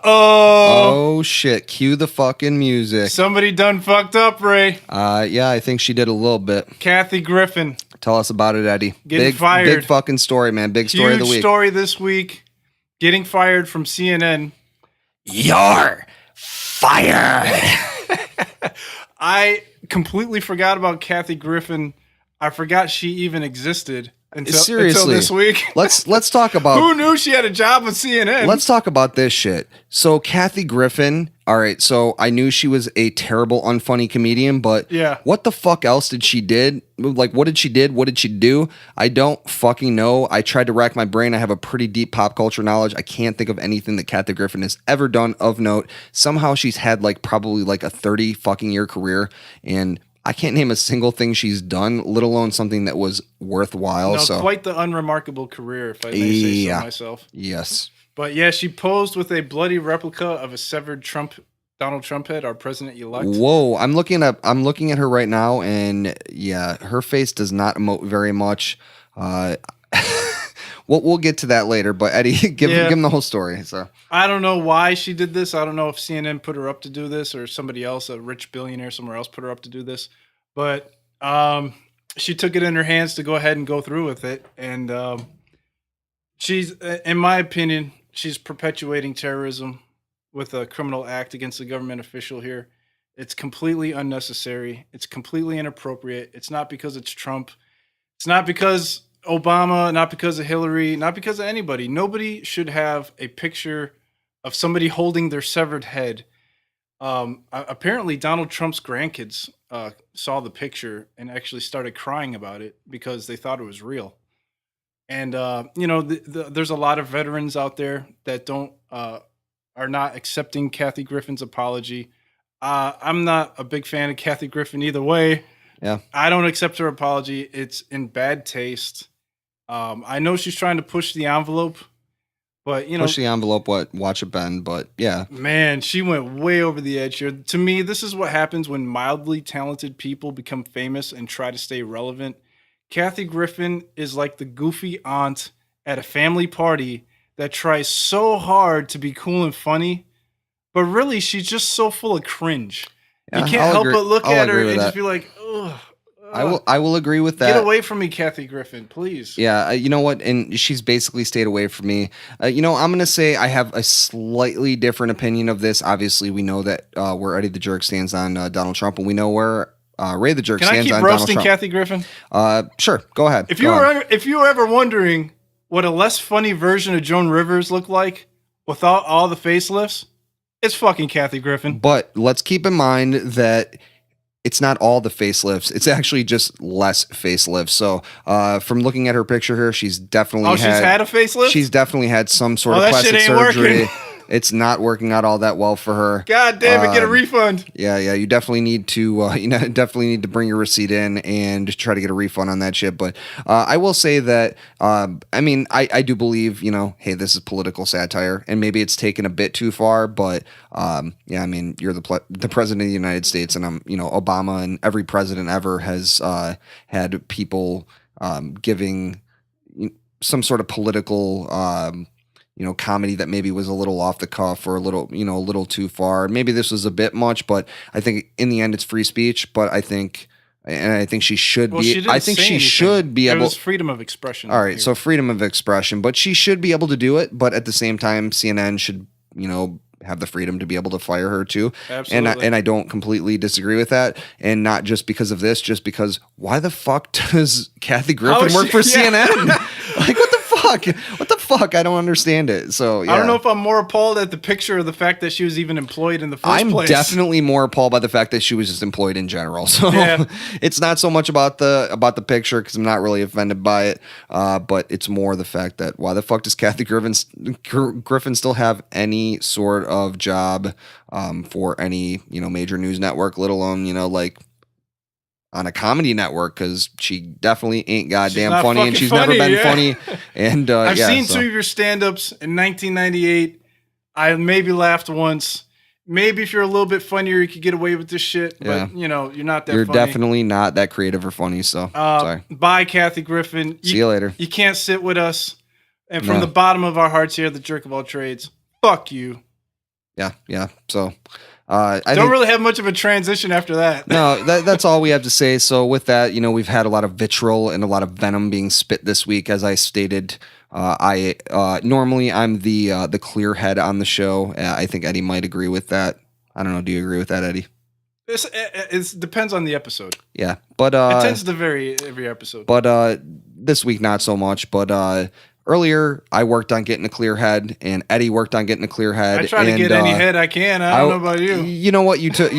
Oh shit, cue the fucking music. Somebody done fucked up, Ray. Yeah, I think she did a little bit. Kathy Griffin. Tell us about it, Eddie. Getting fired. Big fucking story, man. Big story of the week. Huge story this week. Getting fired from CNN. You're fired. I completely forgot about Kathy Griffin. I forgot she even existed until this week. Let's talk about who knew she had a job with CNN. Let's talk about this shit. So Kathy Griffin, all right, so I knew she was a terrible, unfunny comedian, but yeah, what the fuck else did she did? Like, what did she did? What did she do? I don't fucking know. I tried to rack my brain. I have a pretty deep pop culture knowledge. I can't think of anything that Kathy Griffin has ever done of note. Somehow she's had probably a 30 fucking year career, and I can't name a single thing she's done, let alone something that was worthwhile. No, so quite the unremarkable career, if I may say so myself. Yes. But yeah, she posed with a bloody replica of a severed Donald Trump head, our president-elect. Whoa, I'm looking at her right now, and yeah, her face does not emote very much. We'll get to that later, but Eddie, give him the whole story. So I don't know why she did this. I don't know if CNN put her up to do this or somebody else, a rich billionaire somewhere else, put her up to do this. But she took it in her hands to go ahead and go through with it. And she's, in my opinion, she's perpetuating terrorism with a criminal act against a government official here. It's completely unnecessary. It's completely inappropriate. It's not because it's Trump. It's not because Obama, not because of Hillary, not because of anybody. Nobody should have a picture of somebody holding their severed head. Apparently, Donald Trump's grandkids saw the picture and actually started crying about it because they thought it was real. And there's a lot of veterans out there that are not accepting Kathy Griffin's apology. I'm not a big fan of Kathy Griffin either way. Yeah, I don't accept her apology. It's in bad taste. I know she's trying to push the envelope, but push the envelope. Watch it bend. But yeah, man, she went way over the edge here. To me, this is what happens when mildly talented people become famous and try to stay relevant. Kathy Griffin is like the goofy aunt at a family party that tries so hard to be cool and funny, but really she's just so full of cringe. Yeah, you can't help but look at her and just be like, ugh. I will agree with that. Get away from me, Kathy Griffin, please. Yeah, you know what? And she's basically stayed away from me. I'm going to say I have a slightly different opinion of this. Obviously, we know that where Eddie the Jerk stands on Donald Trump, and we know where Ray the Jerk stands on Donald Trump. Can I keep roasting Kathy Griffin? Sure, go ahead. If you were ever wondering what a less funny version of Joan Rivers looked like without all the facelifts, it's fucking Kathy Griffin. But let's keep in mind that it's not all the facelifts. It's actually just less facelifts. So from looking at her picture here, she's definitely she's had a facelift? She's definitely had some sort of that plastic shit ain't surgery. Working. It's not working out all that well for her. God damn it, get a refund. Yeah, you definitely need to, definitely need to bring your receipt in and try to get a refund on that shit. But I will say that, I do believe, hey, this is political satire, and maybe it's taken a bit too far. But you're the president of the United States, and Obama and every president ever has had people giving some sort of political comedy that maybe was a little off the cuff or a little too far. Maybe this was a bit much, but I think in the end it's free speech. But I think she should be. I think she should be able. It was freedom of expression. All right, so freedom of expression, but she should be able to do it. But at the same time, CNN should have the freedom to be able to fire her too. Absolutely. And I don't completely disagree with that. And not just because of this, just because why the fuck does Kathy Griffin work for CNN? Like, what the fuck? What the fuck? I don't understand it. So yeah. I don't know if I'm more appalled at the picture or the fact that she was even employed in the first place. I'm definitely more appalled by the fact that she was just employed in general. So it's not so much about the picture, because I'm not really offended by it. But it's more the fact that why the fuck does Kathy Griffin still have any sort of job for any major news network, let alone like on a comedy network, because she definitely ain't goddamn funny, and she's never been funny. And I've seen two of your stand-ups in 1998. I maybe laughed once. Maybe if you're a little bit funnier, you could get away with this shit. But you're not that. You're funny. Definitely not that creative or funny. So sorry. Bye, Kathy Griffin. See you later. You can't sit with us. And from the bottom of our hearts here, the Jerk of All Trades. Fuck you. Yeah. So. I don't really have much of a transition after that. No, that's all we have to say. So with that, we've had a lot of vitriol and a lot of venom being spit this week. As I stated, normally I'm the clear head on the show. I think Eddie might agree with that. I don't know. Do you agree with that, Eddie? It depends on the episode. Yeah, but it tends to vary every episode. But this week not so much. But earlier, I worked on getting a clear head, and Eddie worked on getting a clear head. I try to get any head I can. I don't know about you. You know what? You took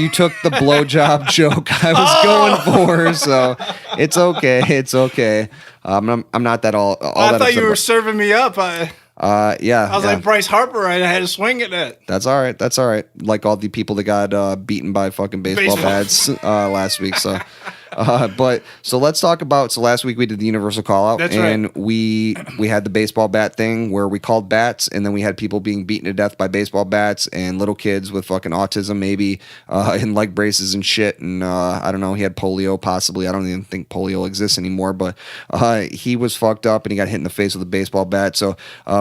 the blowjob joke I was going for, so it's okay. It's okay. I'm not that all I thought you were serving me up. Yeah. I was like Bryce Harper. I had to swing at that. That's all right. That's all right. Like all the people that got beaten by fucking baseball bats last week. So. But so let's talk about. So last week we did the universal call out, and we had the baseball bat thing where we called bats, and then we had people being beaten to death by baseball bats, and little kids with fucking autism maybe in leg braces and shit, and I don't know. He had polio possibly. I don't even think polio exists anymore, but he was fucked up and he got hit in the face with a baseball bat. So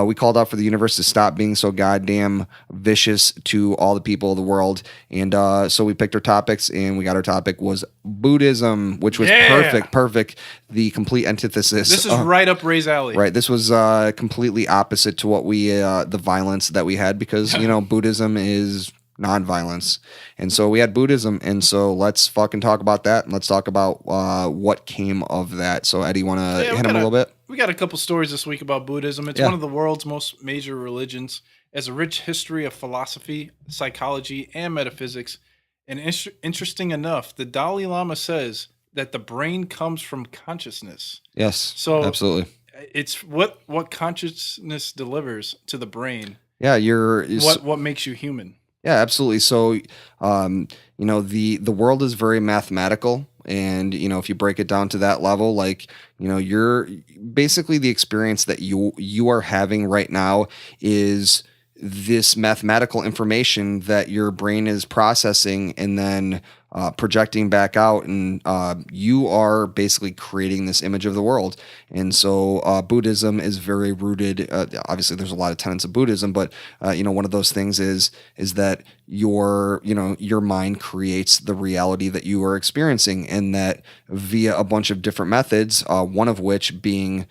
we called out for the universe to stop being so goddamn vicious to all the people of the world, and so we picked our topics, and our topic was Buddhism. Which was perfect. The complete antithesis. This is right up Ray's alley. Right. This was completely opposite to what we, the violence that we had, because, Buddhism is nonviolence. And so we had Buddhism. And so let's fucking talk about that. And let's talk about what came of that. So Eddie, you want to hit him a little bit? We got a couple stories this week about Buddhism. It's one of the world's most major religions. It has a rich history of philosophy, psychology, and metaphysics. And interesting enough, the Dalai Lama says that the brain comes from consciousness. Yes. So absolutely. It's what consciousness delivers to the brain. Yeah, what makes you human. Yeah, absolutely. So the world is very mathematical, and if you break it down to that level, like you're basically the experience that you are having right now is this mathematical information that your brain is processing and then projecting back out, and you are basically creating this image of the world. And so Buddhism is very rooted. Obviously, there's a lot of tenets of Buddhism, but one of those things is that your mind creates the reality that you are experiencing, and that via a bunch of different methods, one of which being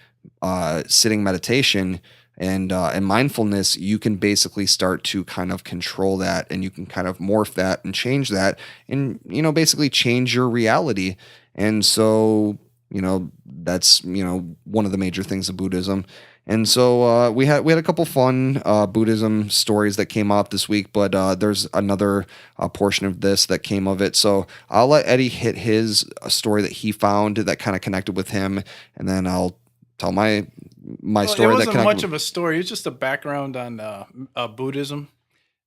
sitting meditation. And mindfulness, you can basically start to kind of control that, and you can kind of morph that and change that, and basically change your reality. And so that's one of the major things of Buddhism. And so we had a couple fun Buddhism stories that came up this week, but there's another portion of this that came of it. So I'll let Eddie hit his story that he found that kind of connected with him, and then I'll tell my story. It wasn't much of a story. It's just a background on Buddhism.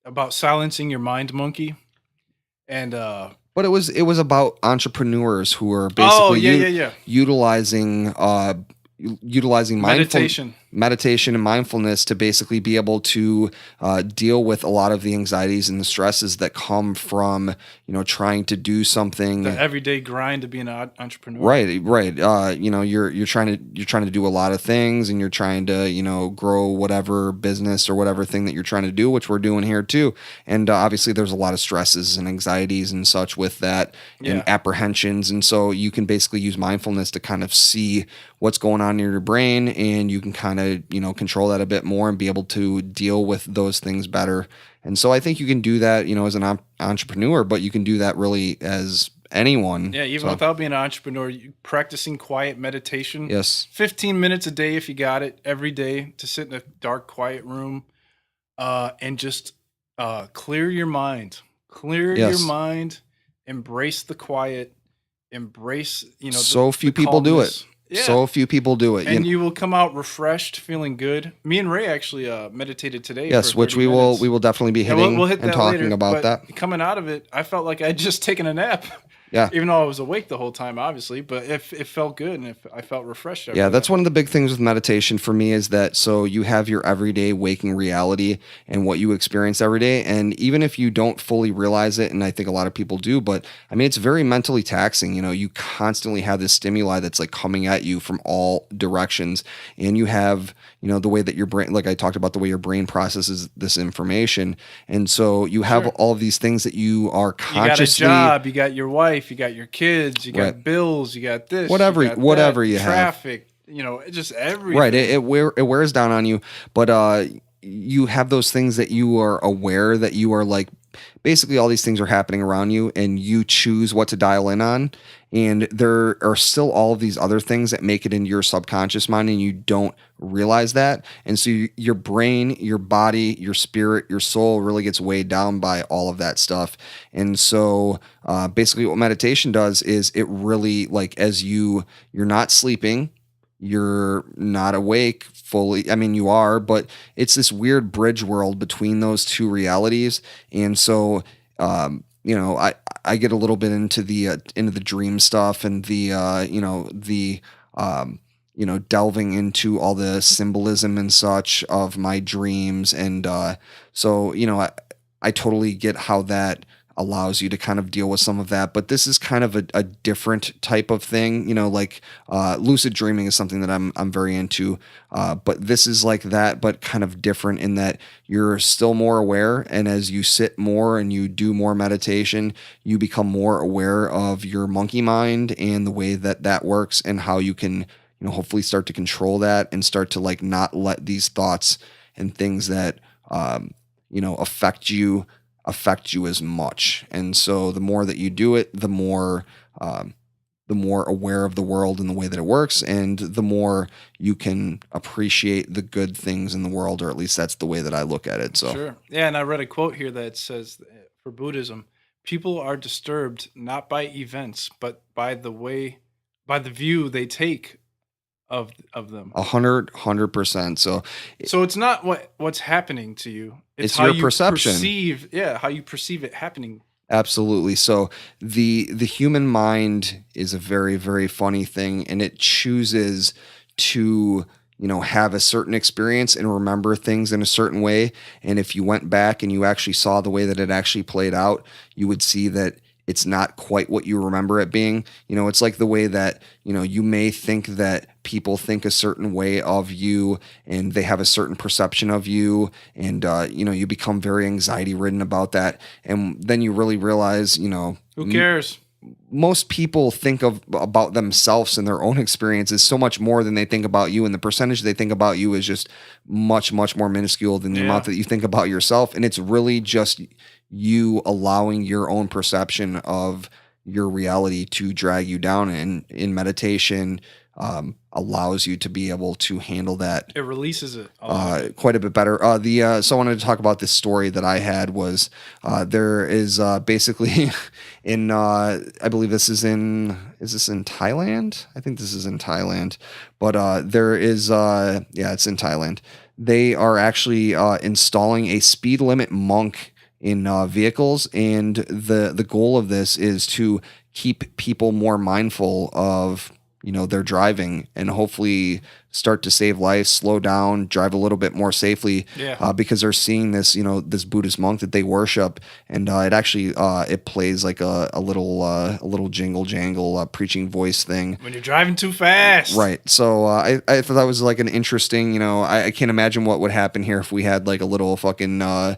about silencing your mind monkey. And But it was about entrepreneurs who are oh basically yeah. utilizing Meditation. meditation and mindfulness to basically be able to deal with a lot of the anxieties and the stresses that come from trying to do something. The everyday grind of being an entrepreneur. Right. You're trying to do a lot of things, and you're trying to grow whatever business or whatever thing that you're trying to do, which we're doing here too. And obviously, there's a lot of stresses and anxieties and such with that, and apprehensions. And so you can basically use mindfulness to kind of see what's going on in your brain, and you can kind of control that a bit more and be able to deal with those things better. And so I think you can do that as an entrepreneur, but you can do that really as anyone. Yeah, even without being an entrepreneur, practicing quiet meditation. Yes. 15 minutes a day if you got it, every day, to sit in a dark, quiet room and just clear your mind. Clear your mind, embrace the quiet, embrace, so few people do it. Yeah. So few people do it. And you will come out refreshed, feeling good. Me and Ray actually meditated today. Yes, which we will definitely be hitting we'll hit and that talking later, about that. Coming out of it, I felt like I'd just taken a nap. Yeah. Even though I was awake the whole time, obviously, but it felt good, and I felt refreshed. Yeah, that's one of the big things with meditation for me, is that so you have your everyday waking reality and what you experience every day. And even if you don't fully realize it, and I think a lot of people do, but I mean, it's very mentally taxing. You constantly have this stimuli that's like coming at you from all directions. And you have, the way that your brain, like I talked about, the way your brain processes this information. And so you have all of these things that you are consciously. You got a job, you got your wife, you got your kids, you got bills, you got this, whatever you traffic, just everything. Right, it wears down on you, but you have those things that you are aware that you are like, basically all these things are happening around you, and you choose what to dial in on. And there are still all of these other things that make it into your subconscious mind, and you don't realize that. And so your brain, your body, your spirit, your soul really gets weighed down by all of that stuff. And so basically what meditation does is it really, like, as you're not sleeping, you're not awake fully. I mean, you are, but it's this weird bridge world between those two realities. And so, I get a little bit into the dream stuff, and delving into all the symbolism and such of my dreams. And so I totally get how that allows you to kind of deal with some of that. But this is kind of a different type of thing, like lucid dreaming is something that I'm very into. But this is like that, but kind of different in that you're still more aware. And as you sit more and you do more meditation, you become more aware of your monkey mind and the way that works, and how you can, hopefully start to control that and start to like not let these thoughts and things that, affect you as much. And so the more that you do it, the more aware of the world and the way that it works, and the more you can appreciate the good things in the world, or at least that's the way that I look at it. So sure. Yeah. And I read a quote here that says, for Buddhism, people are disturbed not by events, but by the view they take of them. 100%. So it's not what's happening to you. It's how your perception. How you perceive it happening. Absolutely. So the human mind is a very, very funny thing, and it chooses to, have a certain experience and remember things in a certain way. And if you went back and you actually saw the way that it actually played out, you would see that it's not quite what you remember it being. It's like the way that, you may think that people think a certain way of you, and they have a certain perception of you, and, you become very anxiety ridden about that. And then you really realize, who cares? Most people think about themselves and their own experiences so much more than they think about you. And the percentage they think about you is just much, much more minuscule than the amount that you think about yourself. And it's really just you allowing your own perception of your reality to drag you down. And in meditation, allows you to be able to handle that. It releases it quite a bit better. So I wanted to talk about this story that I had was, there is basically in, I believe is this in Thailand? I think this is in Thailand, but there is, it's in Thailand. They are actually installing a speed limit monk in vehicles, and the goal of this is to keep people more mindful of their driving, and hopefully start to save lives, slow down, drive a little bit more safely. Yeah. Because they're seeing this this Buddhist monk that they worship, and it actually it plays like a little jingle jangle preaching voice thing When you're driving too fast. right. So I thought that was like an interesting, I can't imagine what would happen here if we had like a little fucking a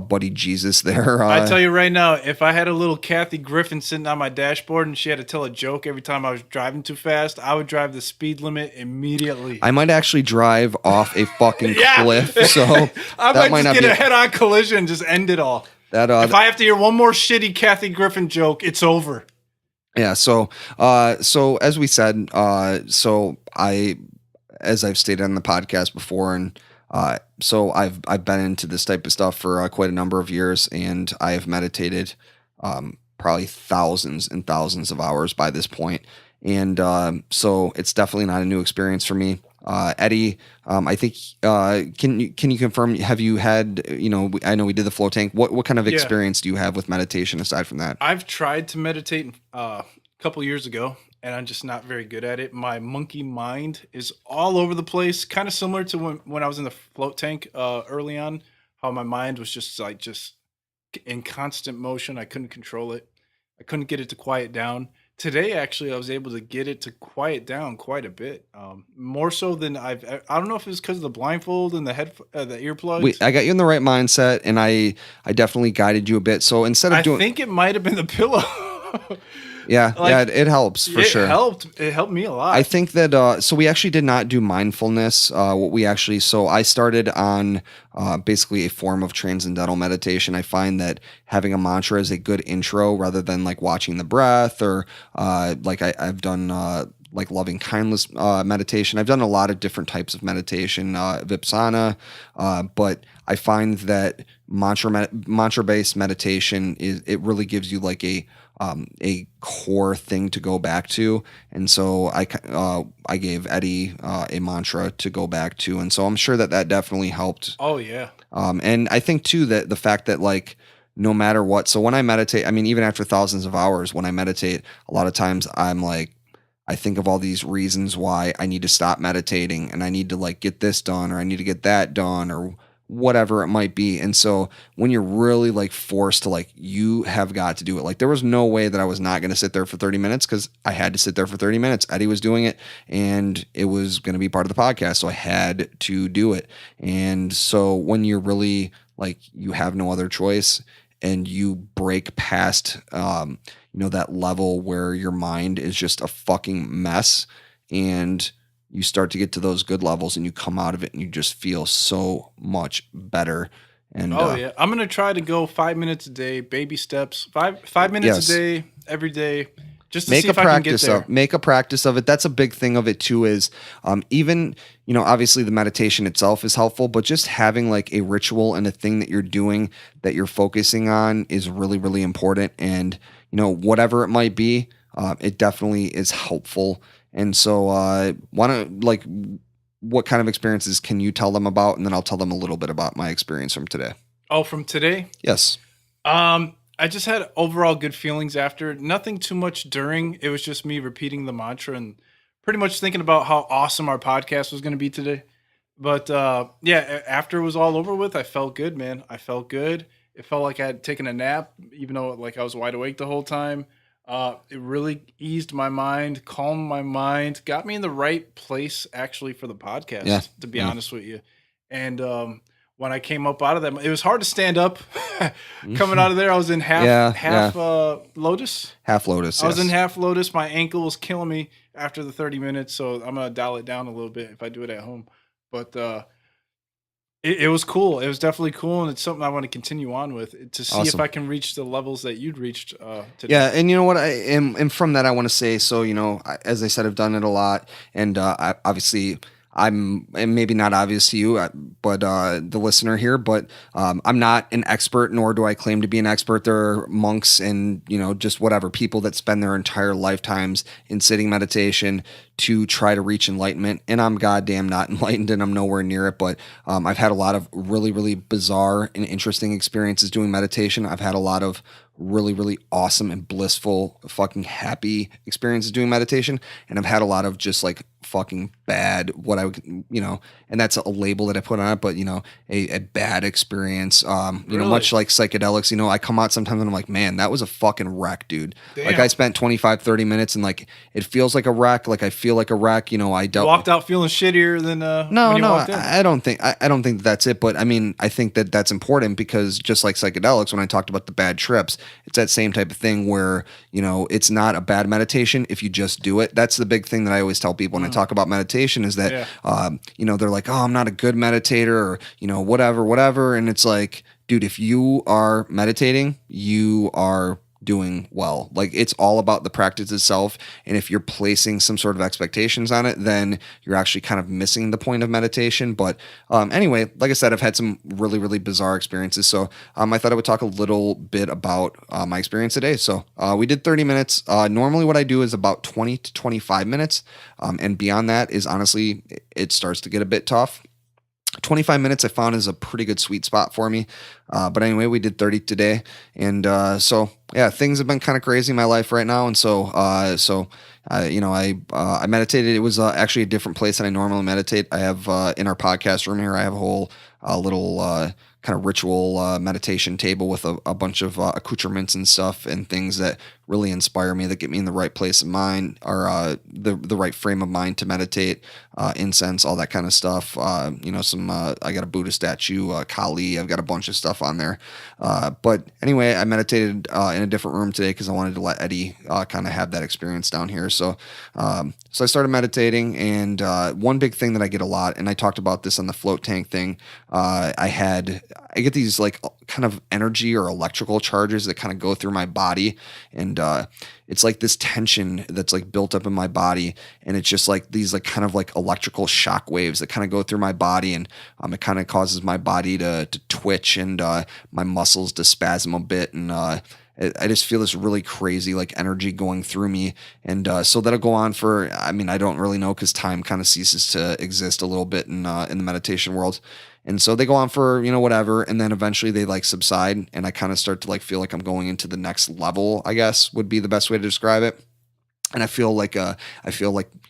buddy Jesus there. I tell you right now, if I had a little Kathy Griffin sitting on my dashboard and she had to tell a joke every time I was driving too fast, I would drive the speed limit immediately. I might actually drive off a fucking Yeah. cliff. So I that might just get a head-on collision and just end it all. that If I have to hear one more shitty Kathy Griffin joke, it's over. Yeah. So as we said, as I've stated on the podcast before, and so I've been into this type of stuff for quite a number of years, and I have meditated probably thousands and thousands of hours by this point, and so it's definitely not a new experience for me. Eddie, I think can you confirm? Have you had I know we did the flow tank. What kind of experience do you have with meditation aside from that? I've tried to meditate a couple years ago, and I'm just not very good at it. My monkey mind is all over the place, kind of similar to when I was in the float tank early on, how my mind was just in constant motion. I couldn't control it. I couldn't get it to quiet down. Today, actually, I was able to get it to quiet down quite a bit, more so than I don't know if it's because of the blindfold and the earplugs. I got you in the right mindset, and I definitely guided you a bit. So instead of I think it might have been the pillow. yeah, it helps for sure. It helped me a lot. I think that so we actually did not do mindfulness. So I started on basically a form of transcendental meditation. I find that having a mantra is a good intro rather than like watching the breath, or like I've done like loving kindness meditation. I've done a lot of different types of meditation, Vipassana, but I find that mantra-based meditation it really gives you like a core thing to go back to, and so I gave Eddie a mantra to go back to, and so I'm sure that definitely helped. Oh yeah. And I think too that the fact that like no matter what, so when I meditate, I mean even after thousands of hours, when I meditate, a lot of times I'm like, I think of all these reasons why I need to stop meditating, and I need to like get this done, or I need to get that done, or whatever it might be. And so when you're really like forced to like, you have got to do it. Like there was no way that I was not going to sit there for 30 minutes because I had to sit there for 30 minutes. Eddie was doing it and it was going to be part of the podcast. So I had to do it. And so when you're really like, you have no other choice and you break past, that level where your mind is just a fucking mess, and you start to get to those good levels and you come out of it and you just feel so much better. And yeah, I'm gonna try to go 5 minutes a day, baby steps, five minutes a day, every day, just to see if I can get there. Make a practice of it. That's a big thing of it too. Is even obviously the meditation itself is helpful, but just having like a ritual and a thing that you're doing that you're focusing on is really, really important. And whatever it might be, it definitely is helpful. And so, what kind of experiences can you tell them about? And then I'll tell them a little bit about my experience from today. Oh, from today? Yes. I just had overall good feelings after. Nothing too much during. It was just me repeating the mantra and pretty much thinking about how awesome our podcast was going to be today. But after it was all over with, I felt good, man. I felt good. It felt like I had taken a nap, even though like I was wide awake the whole time. It really eased my mind, calmed my mind, got me in the right place actually for the podcast, to be honest with you. And when I came up out of that, it was hard to stand up. Coming out of there, I was in half lotus. Half lotus. I was in half lotus. My ankle was killing me after the 30 minutes, so I'm going to dial it down a little bit if I do it at home. But it was cool. It was definitely cool, and it's something I want to continue on with to see if I can reach the levels that you'd reached today. Yeah, and you know what? And from that, I want to say, so as I said, I've done it a lot, and obviously, and maybe not obvious to you, the listener here, but I'm not an expert, nor do I claim to be an expert. There are monks and, just whatever, people that spend their entire lifetimes in sitting meditation to try to reach enlightenment. And I'm goddamn not enlightened, and I'm nowhere near it. But I've had a lot of really, really bizarre and interesting experiences doing meditation. I've had a lot of really, really awesome and blissful, fucking happy experiences doing meditation. And I've had a lot of just like fucking bad, what I would, and that's a label that I put on it, but a bad experience, Really? Much like psychedelics, I come out sometimes and I'm like, man, that was a fucking wreck, dude. Damn. Like I spent 25, 30 minutes and like, it feels like a wreck. Like I feel like a wreck, I dealt walked out feeling shittier than no, when you walked in. I don't think that's it. But I mean, I think that that's important because just like psychedelics, when I talked about the bad trips, it's that same type of thing where, it's not a bad meditation if you just do it. That's the big thing that I always tell people when I talk about meditation is that, they're like, oh, I'm not a good meditator or, whatever. And it's like, dude, if you are meditating, you are doing well. Like it's all about the practice itself. And if you're placing some sort of expectations on it, then you're actually kind of missing the point of meditation. But anyway, like I said, I've had some really, really bizarre experiences. So I thought I would talk a little bit about my experience today. So we did 30 minutes. Normally what I do is about 20 to 25 minutes. And beyond that is honestly, it starts to get a bit tough. 25 minutes I found is a pretty good sweet spot for me. But anyway, we did 30 today. And so things have been kind of crazy in my life right now. And I meditated. It was actually a different place than I normally meditate. I have in our podcast room here, I have a whole little kind of ritual meditation table with a bunch of accoutrements and stuff and things that really inspire me, that get me in the right place of mind or the right frame of mind to meditate, incense, all that kind of stuff. I got a Buddha statue, Kali, I've got a bunch of stuff on there. But anyway, I meditated in a different room today because I wanted to let Eddie kind of have that experience down here. So I started meditating, and one big thing that I get a lot, and I talked about this on the float tank thing, I get these like kind of energy or electrical charges that kind of go through my body, and it's like this tension that's like built up in my body, and it's just like these like kind of like electrical shock waves that kind of go through my body, and it kind of causes my body to twitch and my muscles to spasm a bit, and I just feel this really crazy like energy going through me. And so that'll go on for, I don't really know because time kind of ceases to exist a little bit in the meditation world. And so they go on for, whatever. And then eventually they like subside, and I kind of start to like feel like I'm going into the next level, I guess would be the best way to describe it. And I feel like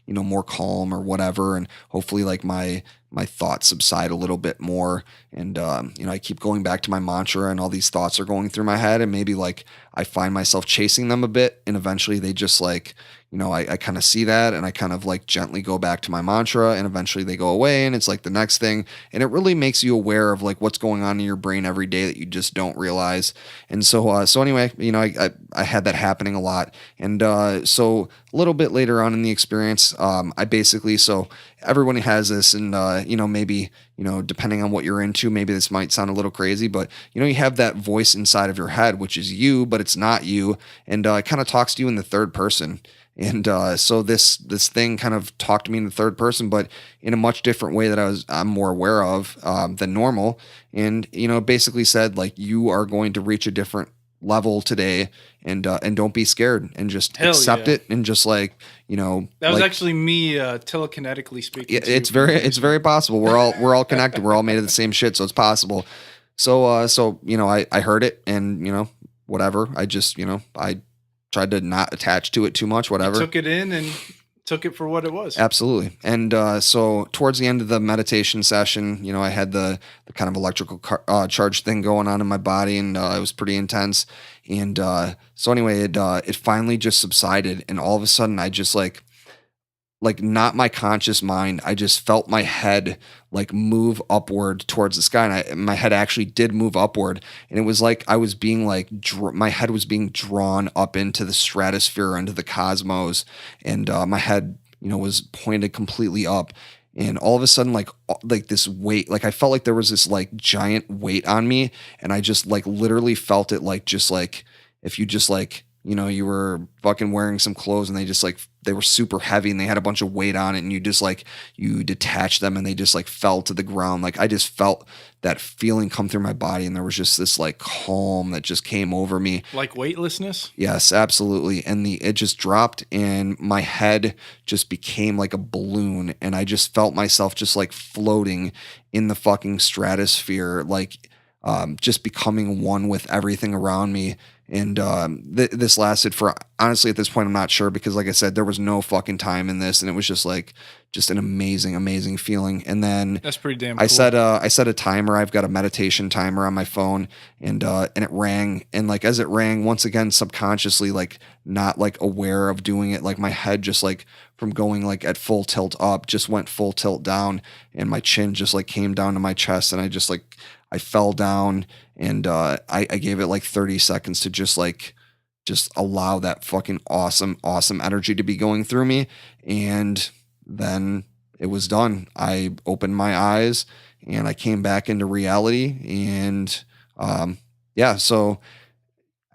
more calm or whatever. And hopefully like my thoughts subside a little bit more. And, I keep going back to my mantra, and all these thoughts are going through my head, and maybe like I find myself chasing them a bit, and eventually they just like, I kind of see that, and I kind of like gently go back to my mantra, and eventually they go away, and it's like the next thing. And it really makes you aware of like what's going on in your brain every day that you just don't realize. And so anyway, I had that happening a lot. And so a little bit later on in the experience, I basically, so everyone has this, and maybe, depending on what you're into, maybe this might sound a little crazy, but you have that voice inside of your head, which is you, but it's not you. And it kind of talks to you in the third person. And so this thing kind of talked to me in the third person, but in a much different way that I'm more aware of than normal. And basically said like, you are going to reach a different level today, and don't be scared, and just accept it, and just like that was like, actually me telekinetically speaking. It's very possible. We're all connected. We're all made of the same shit, so it's possible. So I heard it, and whatever. I just I tried to not attach to it too much. Whatever. You took it in and took it for what it was. Absolutely. And so towards the end of the meditation session, I had the kind of electrical charge thing going on in my body, and it was pretty intense. And so anyway, it finally just subsided, and all of a sudden I just like not my conscious mind, I just felt my head like move upward towards the sky, and my head actually did move upward, and it was like I was being like my head was being drawn up into the stratosphere, into the cosmos, and my head was pointed completely up. And all of a sudden, like this weight, like I felt like there was this like giant weight on me, and I just like literally felt it like just like if you just like you were fucking wearing some clothes and they just like, they were super heavy and they had a bunch of weight on it and you just like, you detached them and they just like fell to the ground. Like I just felt that feeling come through my body and there was just this like calm that just came over me. Like weightlessness? Yes, absolutely. And it just dropped and my head just became like a balloon and I just felt myself just like floating in the fucking stratosphere, like just becoming one with everything around me. And this lasted for, honestly, at this point, I'm not sure because, like I said, there was no fucking time in this, and it was just an amazing, amazing feeling. And then that's pretty damn cool. I set a timer. I've got a meditation timer on my phone, and it rang. And like as it rang, once again, subconsciously, like not like aware of doing it, like my head just like from going like at full tilt up, just went full tilt down, and my chin just like came down to my chest, and I fell down and I gave it like 30 seconds to just allow that fucking awesome energy to be going through me. And then it was done. I opened my eyes and I came back into reality. And so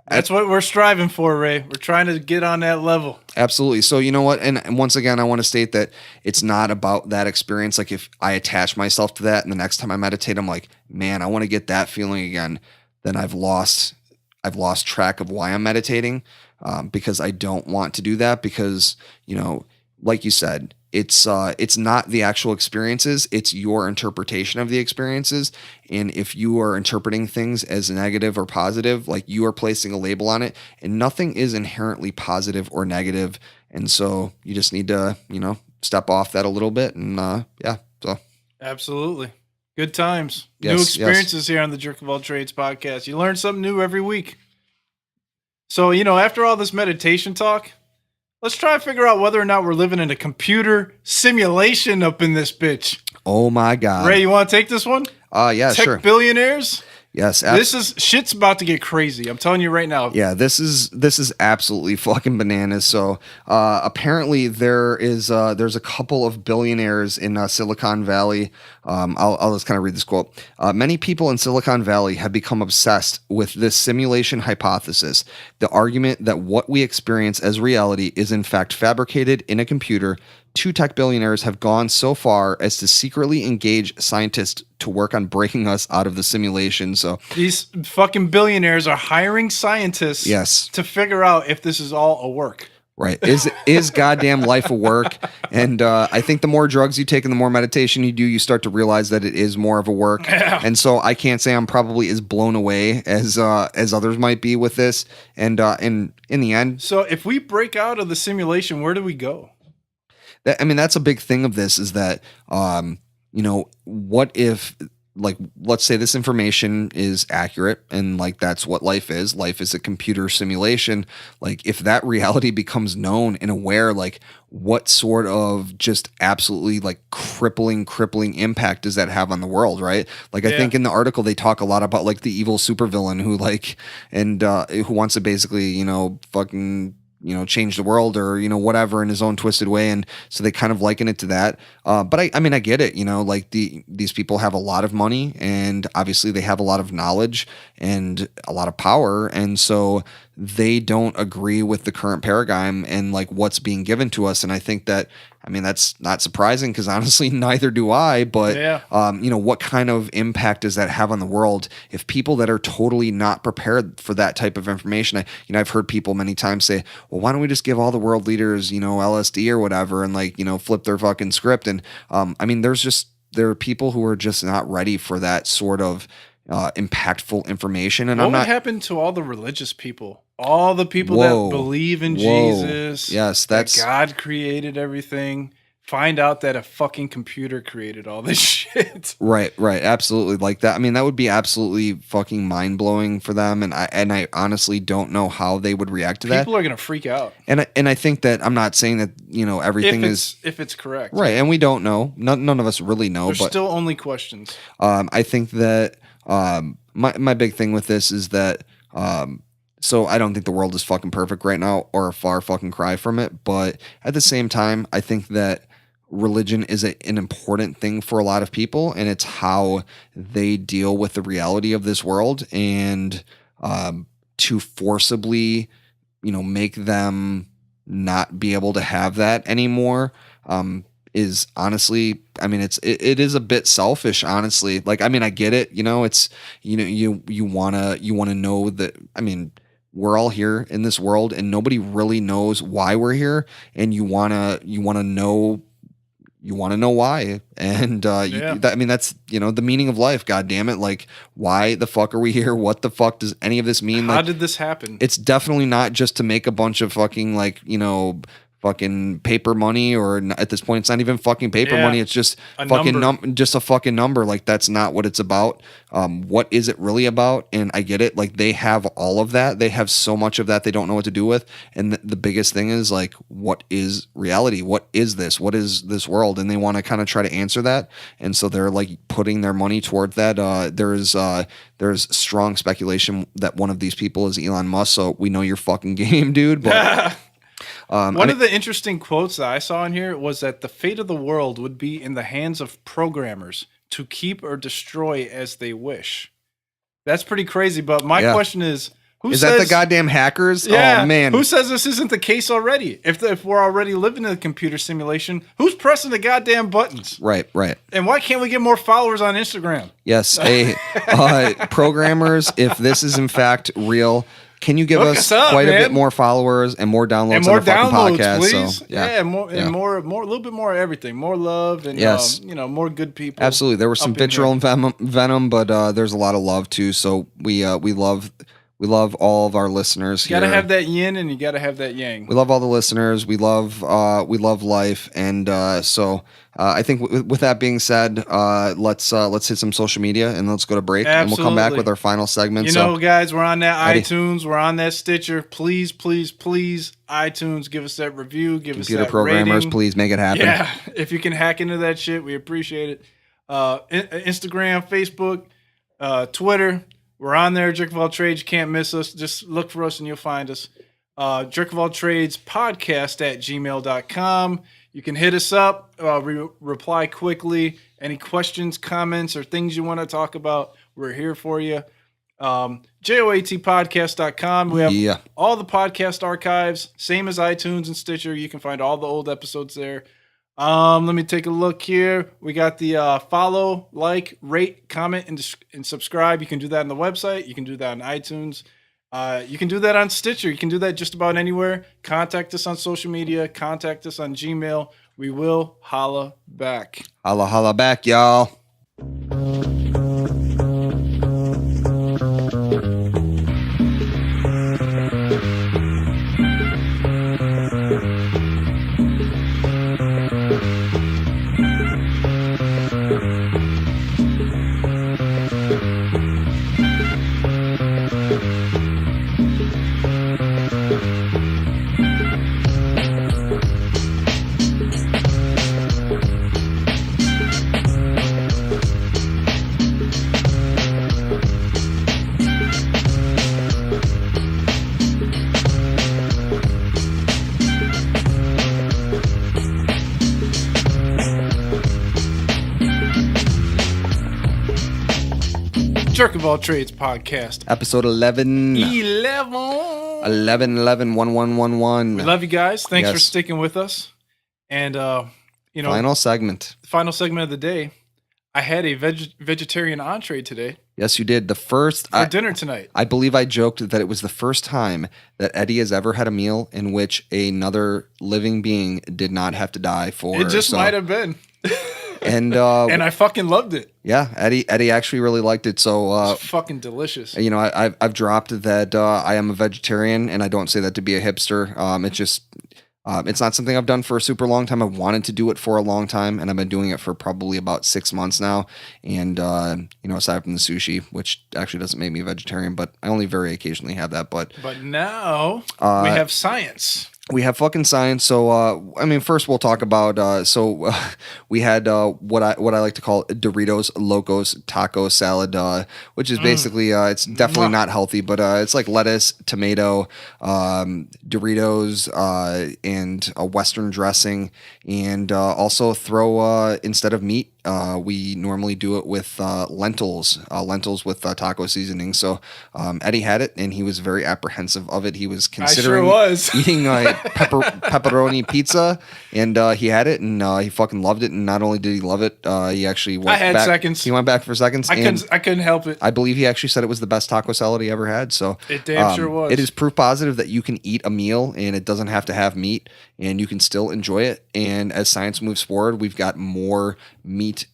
that's what we're striving for, Ray. We're trying to get on that level. Absolutely. So you know what? And once again, I want to state that it's not about that experience. Like if I attach myself to that and the next time I meditate, I'm like, man, I want to get that feeling again. Then I've lost track of why I'm meditating because I don't want to do that because, like you said, it's not the actual experiences, it's your interpretation of the experiences. And if you are interpreting things as negative or positive, like you are placing a label on it, and nothing is inherently positive or negative. And so you just need to, step off that a little bit. And so. Absolutely. Good times. Yes, new experiences here on the Jerk of All Trades podcast. You learn something new every week. So, after all this meditation talk, let's try to figure out whether or not we're living in a computer simulation up in this bitch. Oh my God. Ray, you want to take this one? Yeah, Tech sure. Billionaires? Yes. Shit's about to get crazy. I'm telling you right now. Yeah, this is absolutely fucking bananas. So apparently there's a couple of billionaires in Silicon Valley. I'll just kind of read this quote. Many people in Silicon Valley have become obsessed with this simulation hypothesis, the argument that what we experience as reality is in fact fabricated in a computer. Two tech billionaires have gone so far as to secretly engage scientists to work on breaking us out of the simulation. So these fucking billionaires are hiring scientists to figure out if this is all a work. Right. Is goddamn life a work? And I think the more drugs you take and the more meditation you do, you start to realize that it is more of a work. Yeah. And so I can't say I'm probably as blown away as others might be with this. And in the end. So if we break out of the simulation, where do we go? That's a big thing of this is that, what if, like, let's say this information is accurate and like, that's what life is. Life is a computer simulation. Like if that reality becomes known and aware, like what sort of just absolutely like crippling impact does that have on the world? Right. Like I think in the article, they talk a lot about like the evil supervillain who who wants to basically, fucking, change the world or, whatever in his own twisted way. And so they kind of liken it to that. But I get it, like these people have a lot of money and obviously they have a lot of knowledge and a lot of power. And so they don't agree with the current paradigm and like what's being given to us. And I think that, that's not surprising because honestly, neither do I. But, what kind of impact does that have on the world if people that are totally not prepared for that type of information? I've heard people many times say, well, why don't we just give all the world leaders, LSD or whatever and flip their fucking script. And there are people who are just not ready for that sort of impactful information. And what would happen to all the religious people? All the people that believe in Jesus. Yes, that God created everything. Find out that a fucking computer created all this shit. Right, absolutely. Like that. That would be absolutely fucking mind blowing for them. And I honestly don't know how they would react to that. People are gonna freak out. And I think that I'm not saying that everything if it's correct. Right, and we don't know. None of us really know. There's still only questions. I think that my big thing with this is that. So I don't think the world is fucking perfect right now or a far fucking cry from it. But at the same time, I think that religion is an important thing for a lot of people, and it's how they deal with the reality of this world. And to forcibly, make them not be able to have that anymore, is honestly, I mean, it is a bit selfish, honestly. Like, I mean, I get it. It's, you want to know that, I mean, we're all here in this world and nobody really knows why we're here. And you want to know why. And, I mean, that's, the meaning of life. God damn it. Like, why the fuck are we here? What the fuck does any of this mean? How like, did this happen? It's definitely not just to make a bunch of fucking, like, fucking paper money, or at this point it's not even fucking paper money. It's just just a fucking number. Like, that's not what it's about. What is it really about? And I get it. Like, they have all of that. They have so much of that they don't know what to do with. And the biggest thing is, like, what is reality? What is this? What is this world? And they want to kind of try to answer that. And so they're like putting their money toward that. There's strong speculation that one of these people is Elon Musk. So we know your fucking game, dude. But one of the interesting quotes that I saw in here was that the fate of the world would be in the hands of programmers to keep or destroy as they wish. That's pretty crazy. But my question is, who says that the goddamn hackers? Yeah, oh man, who says this isn't the case already? If we're already living in a computer simulation, who's pressing the goddamn buttons? Right. And why can't we get more followers on Instagram? Yes, programmers. If this is in fact real, can you give us quite a bit more followers and more downloads and more on the fucking podcast? Please. So, more, a little bit more of everything, more love, and more good people. Absolutely, there was some vitriol and venom, but there's a lot of love too. So we love all of our listeners here. You gotta have that yin and you gotta have that yang. We love all the listeners. We love life, and so I think with that being said, let's hit some social media and let's go to break, and we'll come back with our final segment. Guys, we're on that Eddie. iTunes, we're on that Stitcher. Please, iTunes, give us that review, give us that computer programmers, rating. please make it happen. Yeah, if you can hack into that shit, we appreciate it. Instagram, Facebook, Twitter. We're on there, Jerk of All Trades. You can't miss us. Just look for us and you'll find us. JerkOfAllTradesPodcast at gmail.com. You can hit us up, reply quickly. Any questions, comments, or things you want to talk about, we're here for you. JOATpodcast.com. We have all the podcast archives, same as iTunes and Stitcher. You can find all the old episodes there. Let me take a look here. We got the follow, like, rate, comment, and subscribe. You can do that on the website. You can do that on iTunes. You can do that on Stitcher. You can do that just about anywhere. Contact us on social media. Contact us on Gmail. We will holla back. Holla back, y'all. Jerk of All Trades Podcast. Episode 11. 11. 11. We love you guys. Thanks for sticking with us. And, final segment. Final segment of the day. I had a vegetarian entree today. Yes, you did. For dinner tonight. I believe I joked that it was the first time that Eddie has ever had a meal in which another living being did not have to die for. It just might have been. And I fucking loved it. Yeah, Eddie actually really liked it. So it's fucking delicious. I've dropped that I am a vegetarian, and I don't say that to be a hipster. It's just it's not something I've done for a super long time. I wanted to do it for a long time, and I've been doing it for probably about 6 months now. And aside from the sushi, which actually doesn't make me a vegetarian, but I only very occasionally have that. But now we have science. We have fucking science. So, first we'll talk about, we had what I like to call Doritos Locos Taco Salad, which is basically, it's definitely not healthy, but it's like lettuce, tomato, Doritos, and a Western dressing, and also throw, instead of meat, we normally do it with lentils with taco seasoning. So Eddie had it, and he was very apprehensive of it. He was considering eating a pepperoni pizza, and he had it, and he fucking loved it. And not only did he love it, he actually went back. Seconds. He went back for seconds. I couldn't help it. I believe he actually said it was the best taco salad he ever had. So it damn sure was. It is proof positive that you can eat a meal and it doesn't have to have meat, and you can still enjoy it. And as science moves forward, we've got more meat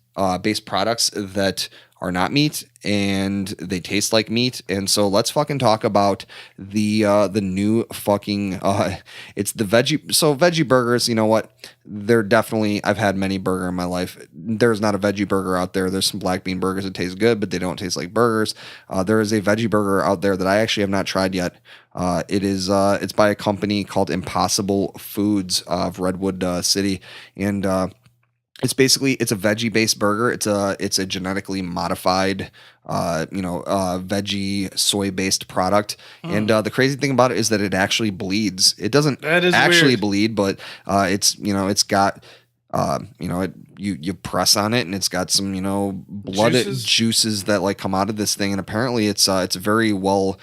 based products that are not meat and they taste like meat. And so let's fucking talk about the new fucking it's the veggie burgers. You know what? They're definitely, I've had many burger in my life. There's not a veggie burger out there. There's some black bean burgers that taste good, but they don't taste like burgers. There is a veggie burger out there that I actually have not tried yet. It's by a company called Impossible Foods of Redwood City, and it's a veggie based burger. It's a genetically modified, veggie soy based product. And the crazy thing about it is that it actually bleeds. It doesn't actually bleed, but it's got you press on it and it's got some blood juices that like come out of this thing, and apparently it's very well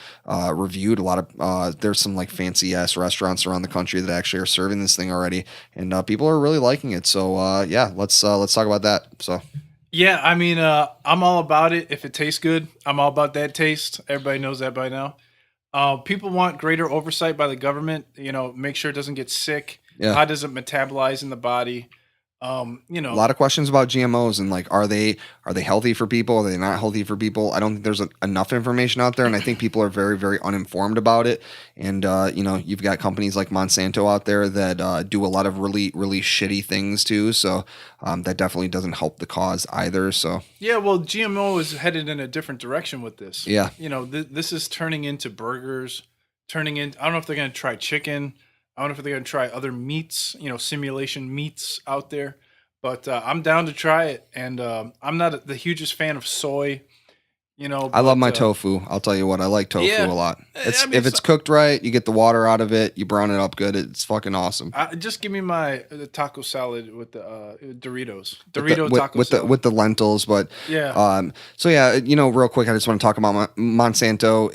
reviewed. A lot of there's some like fancy ass restaurants around the country that actually are serving this thing already, and people are really liking it. So let's talk about that. So yeah, I mean I'm all about it if it tastes good. I'm all about that taste. Everybody knows that by now. People want greater oversight by the government. Make sure it doesn't get sick. Yeah. How does it metabolize in the body? A lot of questions about GMOs and like, are they healthy for people? Are they not healthy for people? I don't think there's enough information out there. And I think people are very, very uninformed about it. And, you've got companies like Monsanto out there that do a lot of really, really shitty things too. So that definitely doesn't help the cause either. So yeah, well, GMO is headed in a different direction with this. Yeah. This is turning into burgers, I don't know if they're going to try chicken. I don't know if they're going to try other meats, simulation meats out there, but I'm down to try it. And I'm not the hugest fan of soy, I love my tofu. I'll tell you what, I like tofu a lot. If it's cooked right, you get the water out of it, you brown it up good. It's fucking awesome. Just give me the taco salad with the Doritos. With the lentils, but yeah. Real quick, I just want to talk about Monsanto.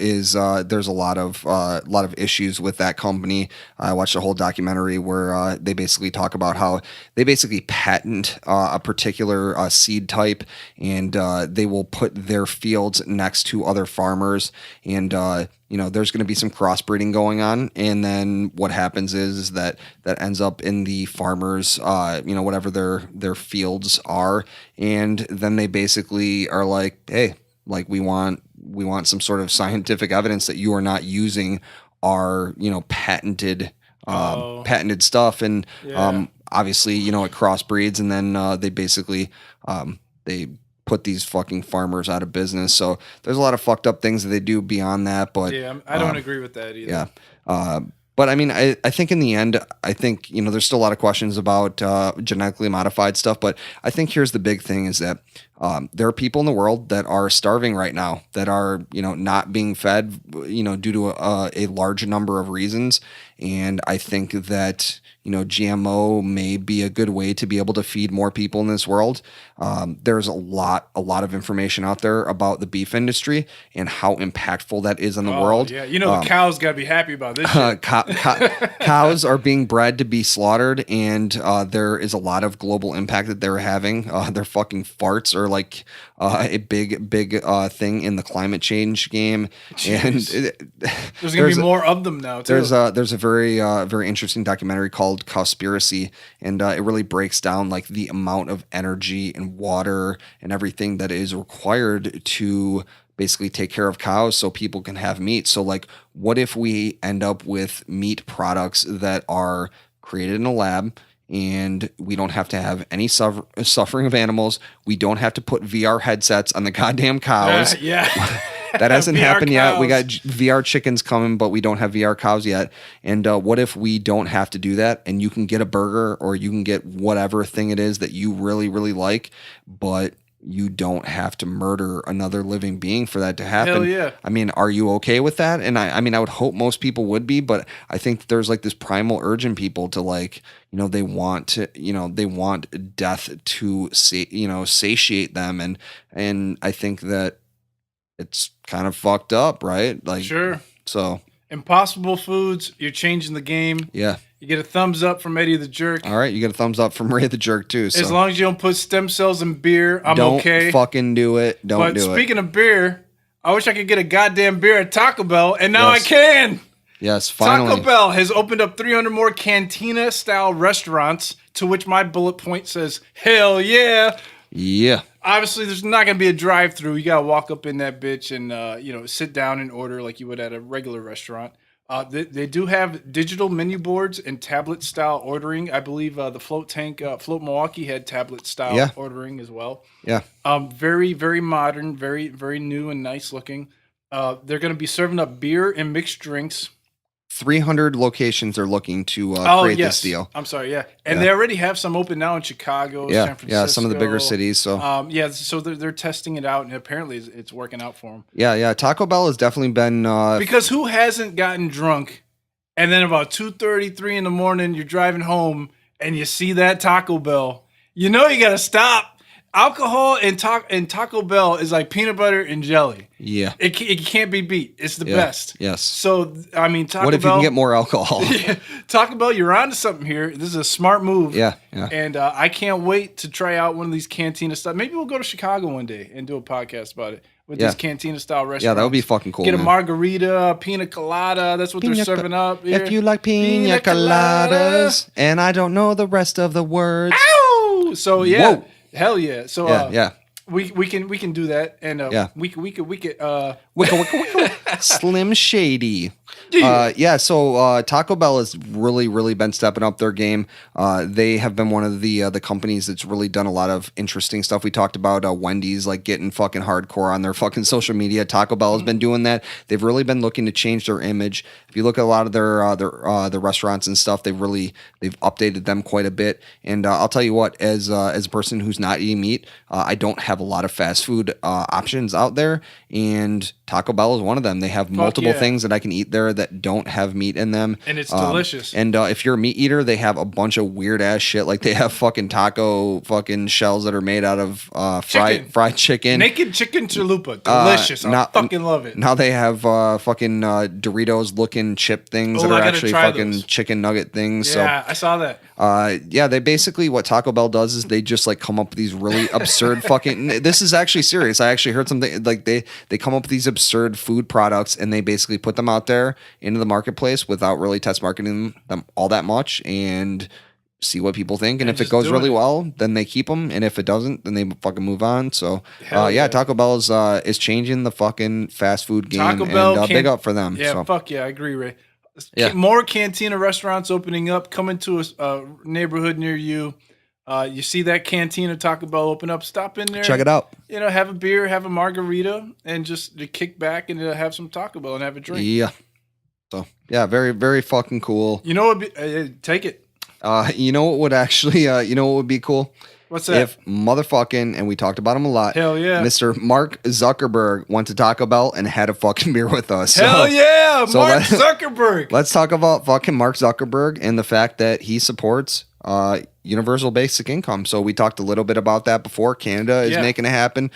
There's a lot of issues with that company. I watched a whole documentary where they basically talk about how they basically patent a particular seed type, and they will put their fields next to other farmers, and there's going to be some crossbreeding going on, and then what happens is that ends up in the farmers whatever their fields are, and then they basically are like, hey, like we want some sort of scientific evidence that you are not using our patented stuff, and obviously it crossbreeds, and then they basically they put these fucking farmers out of business. So there's a lot of fucked up things that they do beyond that, but yeah, I don't agree with that either. Yeah. But I mean, I think in the end, there's still a lot of questions about genetically modified stuff. But I think here's the big thing is that there are people in the world that are starving right now, that are, not being fed, due to a large number of reasons. And I think that, GMO may be a good way to be able to feed more people in this world. There's a lot of information out there about the beef industry and how impactful that is in the world. Yeah, the cows got to be happy about this shit. Cows are being bred to be slaughtered, and there is a lot of global impact that they're having. Their fucking farts are like a big thing in the climate change game. Jeez. And there's going to be more of them now too. There's a very interesting documentary called Cowspiracy, and it really breaks down like the amount of energy and water and everything that is required to basically take care of cows so people can have meat. So like, what if we end up with meat products that are created in a lab, and we don't have to have any suffering of animals? We don't have to put VR headsets on the goddamn cows. Yeah. That hasn't happened cows. yet. We got VR chickens coming, but we don't have VR cows yet. And what if we don't have to do that, and you can get a burger or you can get whatever thing it is that you really, really like, but you don't have to murder another living being for that to happen. Hell yeah. I mean, are you okay with that? And I mean, I would hope most people would be, but I think that there's like this primal urge in people to like, they want death to satiate them. And I think that it's kind of fucked up, right? Like, sure. So Impossible Foods, you're changing the game. Yeah. You get a thumbs up from Eddie the Jerk. All right, you get a thumbs up from Ray the Jerk too. So. As long as you don't put stem cells in beer, I'm don't okay. Don't fucking do it. Don't do it. But speaking of beer, I wish I could get a goddamn beer at Taco Bell, and now Yes. I can. Yes, finally. Taco Bell has opened up 300 more Cantina-style restaurants, to which my bullet point says, hell yeah. Yeah. Obviously, there's not going to be a drive-through. You got to walk up in that bitch and, sit down and order like you would at a regular restaurant. They do have digital menu boards and tablet-style ordering. I believe the Float Milwaukee had tablet-style ordering as well. Yeah. Very, very modern, very, very new and nice looking. They're going to be serving up beer and mixed drinks. 300 locations are looking to create this deal. I'm sorry, yeah. And they already have some open now in Chicago, San Francisco. Yeah, some of the bigger cities. So so they're testing it out, and apparently it's working out for them. Yeah. Taco Bell has definitely been... because who hasn't gotten drunk, and then about 2:30, 3 in the morning, you're driving home, and you see that Taco Bell. You got to stop. Alcohol and Taco Bell is like peanut butter and jelly. Yeah. It can't be beat. It's the best. Yes. So, I mean, Taco Bell... What if you can get more alcohol? Taco Bell, you're onto something here. This is a smart move. Yeah. And I can't wait to try out one of these Cantina stuff. Maybe we'll go to Chicago one day and do a podcast about it with these Cantina style restaurants. Yeah, that would be fucking cool. Get a margarita, pina colada. That's what they're serving up here. If you like pina coladas, and I don't know the rest of the words. Ow! So, yeah. Whoa. Hell yeah. So, we can do that, and we could Slim Shady. Yeah. So Taco Bell has really, really been stepping up their game. They have been one of the companies that's really done a lot of interesting stuff. We talked about Wendy's like getting fucking hardcore on their fucking social media. Taco Bell has been doing that. They've really been looking to change their image. If you look at a lot of their restaurants and stuff, they've updated them quite a bit. And I'll tell you what, as a person who's not eating meat, I don't have a lot of fast food options out there, and Taco Bell is one of them. They have multiple things that I can eat there that don't have meat in them, and it's delicious. And if you're a meat eater, they have a bunch of weird ass shit. Like they have fucking taco fucking shells that are made out of fried chicken, naked chicken chalupa, delicious. I fucking love it. Now they have fucking Doritos looking chip things that are actually fucking chicken nugget things. Yeah, I saw that. They basically, what Taco Bell does is they just like come up with these really absurd fucking. This is actually serious. I actually heard something like they come up with these absurd food products and they basically put them out there into the marketplace without really test marketing them all that much and see what people think. And if it goes really well, then they keep them. And if it doesn't, then they fucking move on. So Taco Bell is changing the fucking fast food game. Taco Bell, and big up for them. Yeah, so. fuck yeah, I agree, Ray. Yeah. More Cantina restaurants opening up, coming to a neighborhood near you. You see that Cantina Taco Bell open up, stop in there. Check it out. Have a beer, have a margarita, and just kick back and have some Taco Bell and have a drink. Yeah. So, yeah, very, very fucking cool. Take it. You know what would actually, what would be cool? What's that? If motherfucking, and we talked about him a lot. Hell yeah. Mr. Mark Zuckerberg went to Taco Bell and had a fucking beer with us. Hell yeah. Mark Zuckerberg. Let's talk about fucking Mark Zuckerberg and the fact that he supports universal basic income. So we talked a little bit about that before. Canada is making it happen.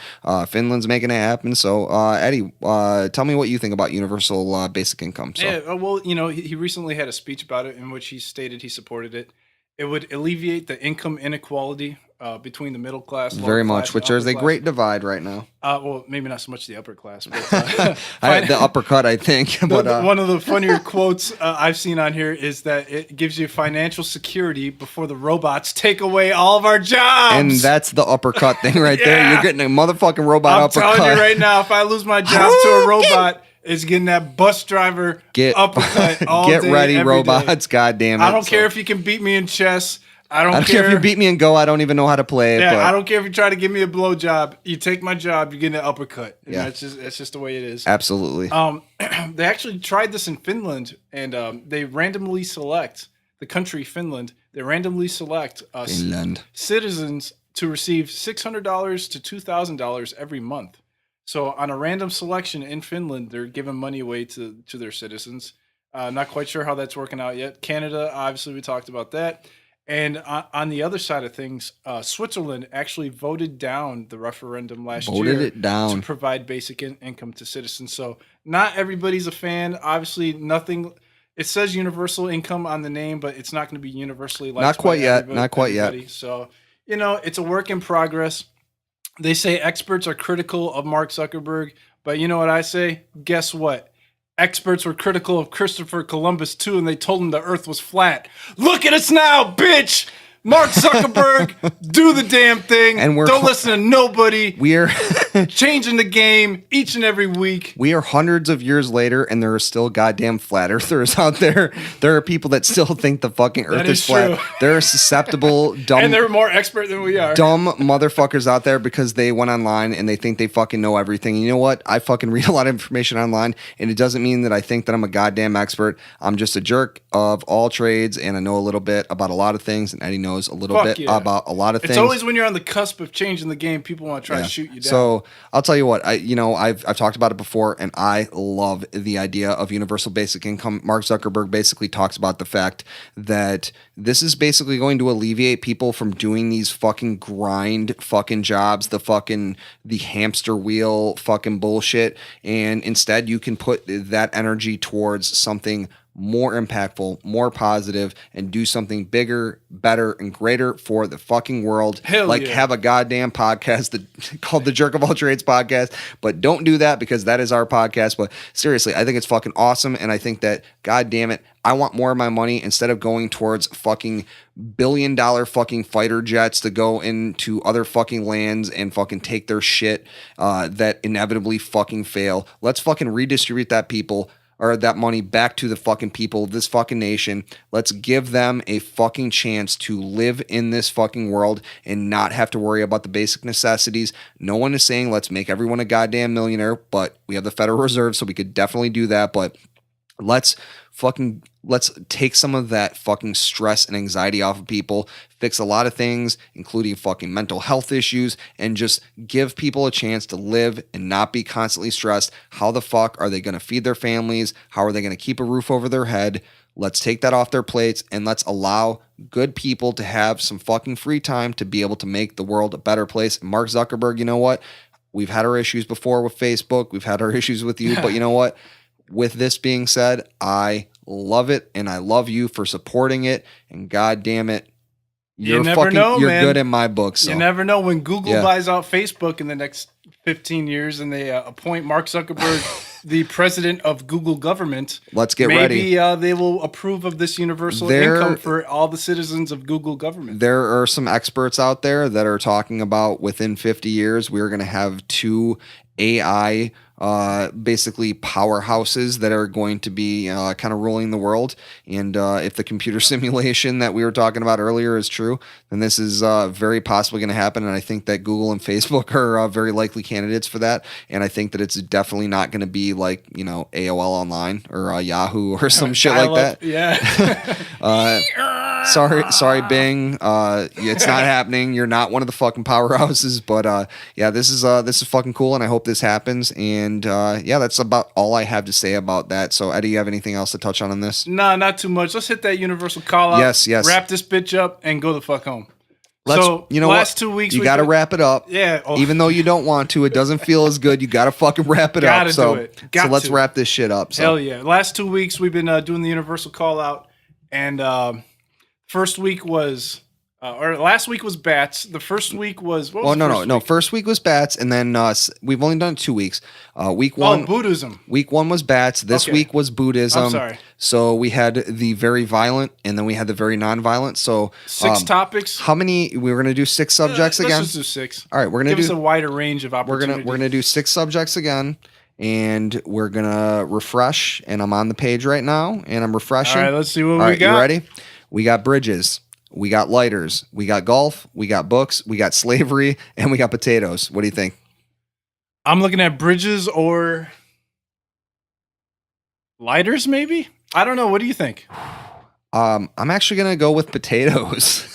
Finland's making it happen. So Eddie, tell me what you think about universal basic income. So. Yeah, well, he recently had a speech about it in which he stated he supported it. It would alleviate the income inequality between the middle class, very much, which there's a great divide right now. Well, maybe not so much the upper class, but the uppercut, I think. But one of the funnier quotes I've seen on here is that it gives you financial security before the robots take away all of our jobs. And that's the uppercut thing right there. You're getting a motherfucking robot uppercut. I'm telling you right now, if I lose my job to a robot, it's getting that bus driver uppercut all Get day, ready, day. robots. God damn it. I don't care if you can beat me in chess. I don't care if you beat me in Go. I don't even know how to play it. Yeah, but I don't care if you try to give me a blowjob. You take my job, you're getting an uppercut. And that's just the way it is. Absolutely. They actually tried this in Finland, and they randomly select the country Finland. They randomly select citizens to receive $600 to $2,000 every month. So on a random selection in Finland, they're giving money away to their citizens. Not quite sure how that's working out yet. Canada, obviously, we talked about that. And on the other side of things, Switzerland actually voted down the referendum last year it down to provide basic income to citizens. So not everybody's a fan. Obviously, nothing. It says universal income on the name, but it's not going to be universally liked. Not quite yet. Not quite yet. So, it's a work in progress. They say experts are critical of Mark Zuckerberg, but you know what I say? Guess what? Experts were critical of Christopher Columbus too, and they told him the earth was flat. Look at us now, bitch! Mark Zuckerberg, do the damn thing. And don't listen to nobody. We are changing the game each and every week. We are hundreds of years later, and there are still goddamn flat earthers out there. There are people that still think the fucking earth is flat. There are susceptible, dumb, and they're more expert than we are. Dumb motherfuckers out there because they went online and they think they fucking know everything. And you know what? I fucking read a lot of information online, and it doesn't mean that I think that I'm a goddamn expert. I'm just a jerk of all trades, and I know a little bit about a lot of things, and Eddie knows a little bit about a lot of things. It's always when you're on the cusp of changing the game, people want to try to shoot you down. So I'll tell you what, I've talked about it before, and I love the idea of universal basic income. Mark Zuckerberg basically talks about the fact that this is basically going to alleviate people from doing these fucking grind fucking jobs, the hamster wheel fucking bullshit, and instead you can put that energy towards something more impactful, more positive, and do something bigger, better, and greater for the fucking world. Have a goddamn podcast called the Jerk of All Trades Podcast, but don't do that because that is our podcast. But seriously, I think it's fucking awesome, and I think that, goddamn it, I want more of my money instead of going towards fucking billion-dollar fucking fighter jets to go into other fucking lands and fucking take their shit that inevitably fucking fail. Let's fucking redistribute that money back to the fucking people of this fucking nation. Let's give them a fucking chance to live in this fucking world and not have to worry about the basic necessities. No one is saying let's make everyone a goddamn millionaire, but we have the Federal Reserve, so we could definitely do that. But let's take some of that fucking stress and anxiety off of people, fix a lot of things, including fucking mental health issues, and just give people a chance to live and not be constantly stressed. How the fuck are they going to feed their families? How are they going to keep a roof over their head? Let's take that off their plates, and let's allow good people to have some fucking free time to be able to make the world a better place. And Mark Zuckerberg, you know what? We've had our issues before with Facebook. We've had our issues with you, but you know what? With this being said, I love it, and I love you for supporting it. And God damn it, you're good in my book. So. You never know when Google buys out Facebook in the next 15 years, and they appoint Mark Zuckerberg the president of Google government. Let's get ready. Maybe they will approve of this universal income for all the citizens of Google government. There are some experts out there that are talking about within 50 years, we're going to have 2 AI basically powerhouses that are going to be kind of ruling the world. And if the computer simulation that we were talking about earlier is true, then this is very possibly going to happen. And I think that Google and Facebook are very likely candidates for that. And I think that it's definitely not going to be like, AOL Online or Yahoo or some shit like that. Yeah. Sorry, Bing. It's not happening. You're not one of the fucking powerhouses. But this is fucking cool, and I hope this happens. And that's about all I have to say about that. So, Eddie, you have anything else to touch on this? Nah, not too much. Let's hit that universal call out. Yes. Wrap this bitch up and go the fuck home. Last 2 weeks you got to wrap it up. Yeah. Even though you don't want to, it doesn't feel as good. You got to fucking wrap it up. Do it. So let's wrap this shit up. So. Hell yeah. Last 2 weeks we've been doing the universal call out, and first week was last week was bats. The first week was no. First week was bats, and then we've only done 2 weeks. Week 1 Buddhism. Week 1 was bats. This week was Buddhism. I'm sorry. So we had the very violent, and then we had the very non-violent. So 6 topics. How many? We were going to do 6 subjects again. Let's just do 6. All right, we're going to give us a wider range of opportunities. We're gonna do 6 subjects again. And we're gonna refresh, and I'm on the page right now, and I'm refreshing. All right, let's see what we got. You ready? We got bridges, we got lighters, we got golf, we got books, we got slavery, and we got potatoes. What do you think? I'm looking at bridges or lighters, maybe. I don't know. What do you think? I'm actually gonna go with potatoes.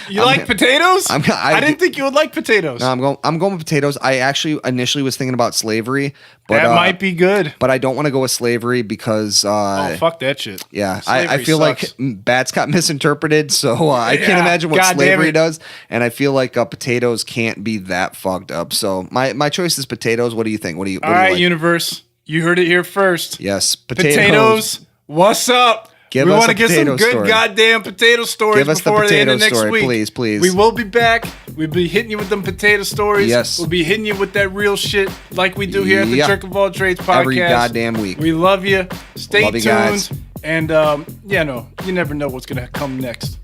You like potatoes? I didn't think you would like potatoes. No, I'm going with potatoes. I actually initially was thinking about slavery, but that might be good. But I don't want to go with slavery because fuck that shit. Yeah, I feel sucks. like bats got misinterpreted, so I can't imagine what God slavery does, and I feel like potatoes can't be that fucked up. So my choice is potatoes. What do you think? What do you? All right, universe, you heard it here first. Yes, potatoes. What's up? We want to get some good goddamn potato stories before the end of next week. Please. We will be back. We'll be hitting you with them potato stories. Yes. We'll be hitting you with that real shit like we do here at the Jerk of All Trades podcast. Every goddamn week. We love you. Stay tuned. Guys. And, you never know what's going to come next.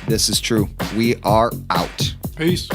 This is true. We are out. Peace.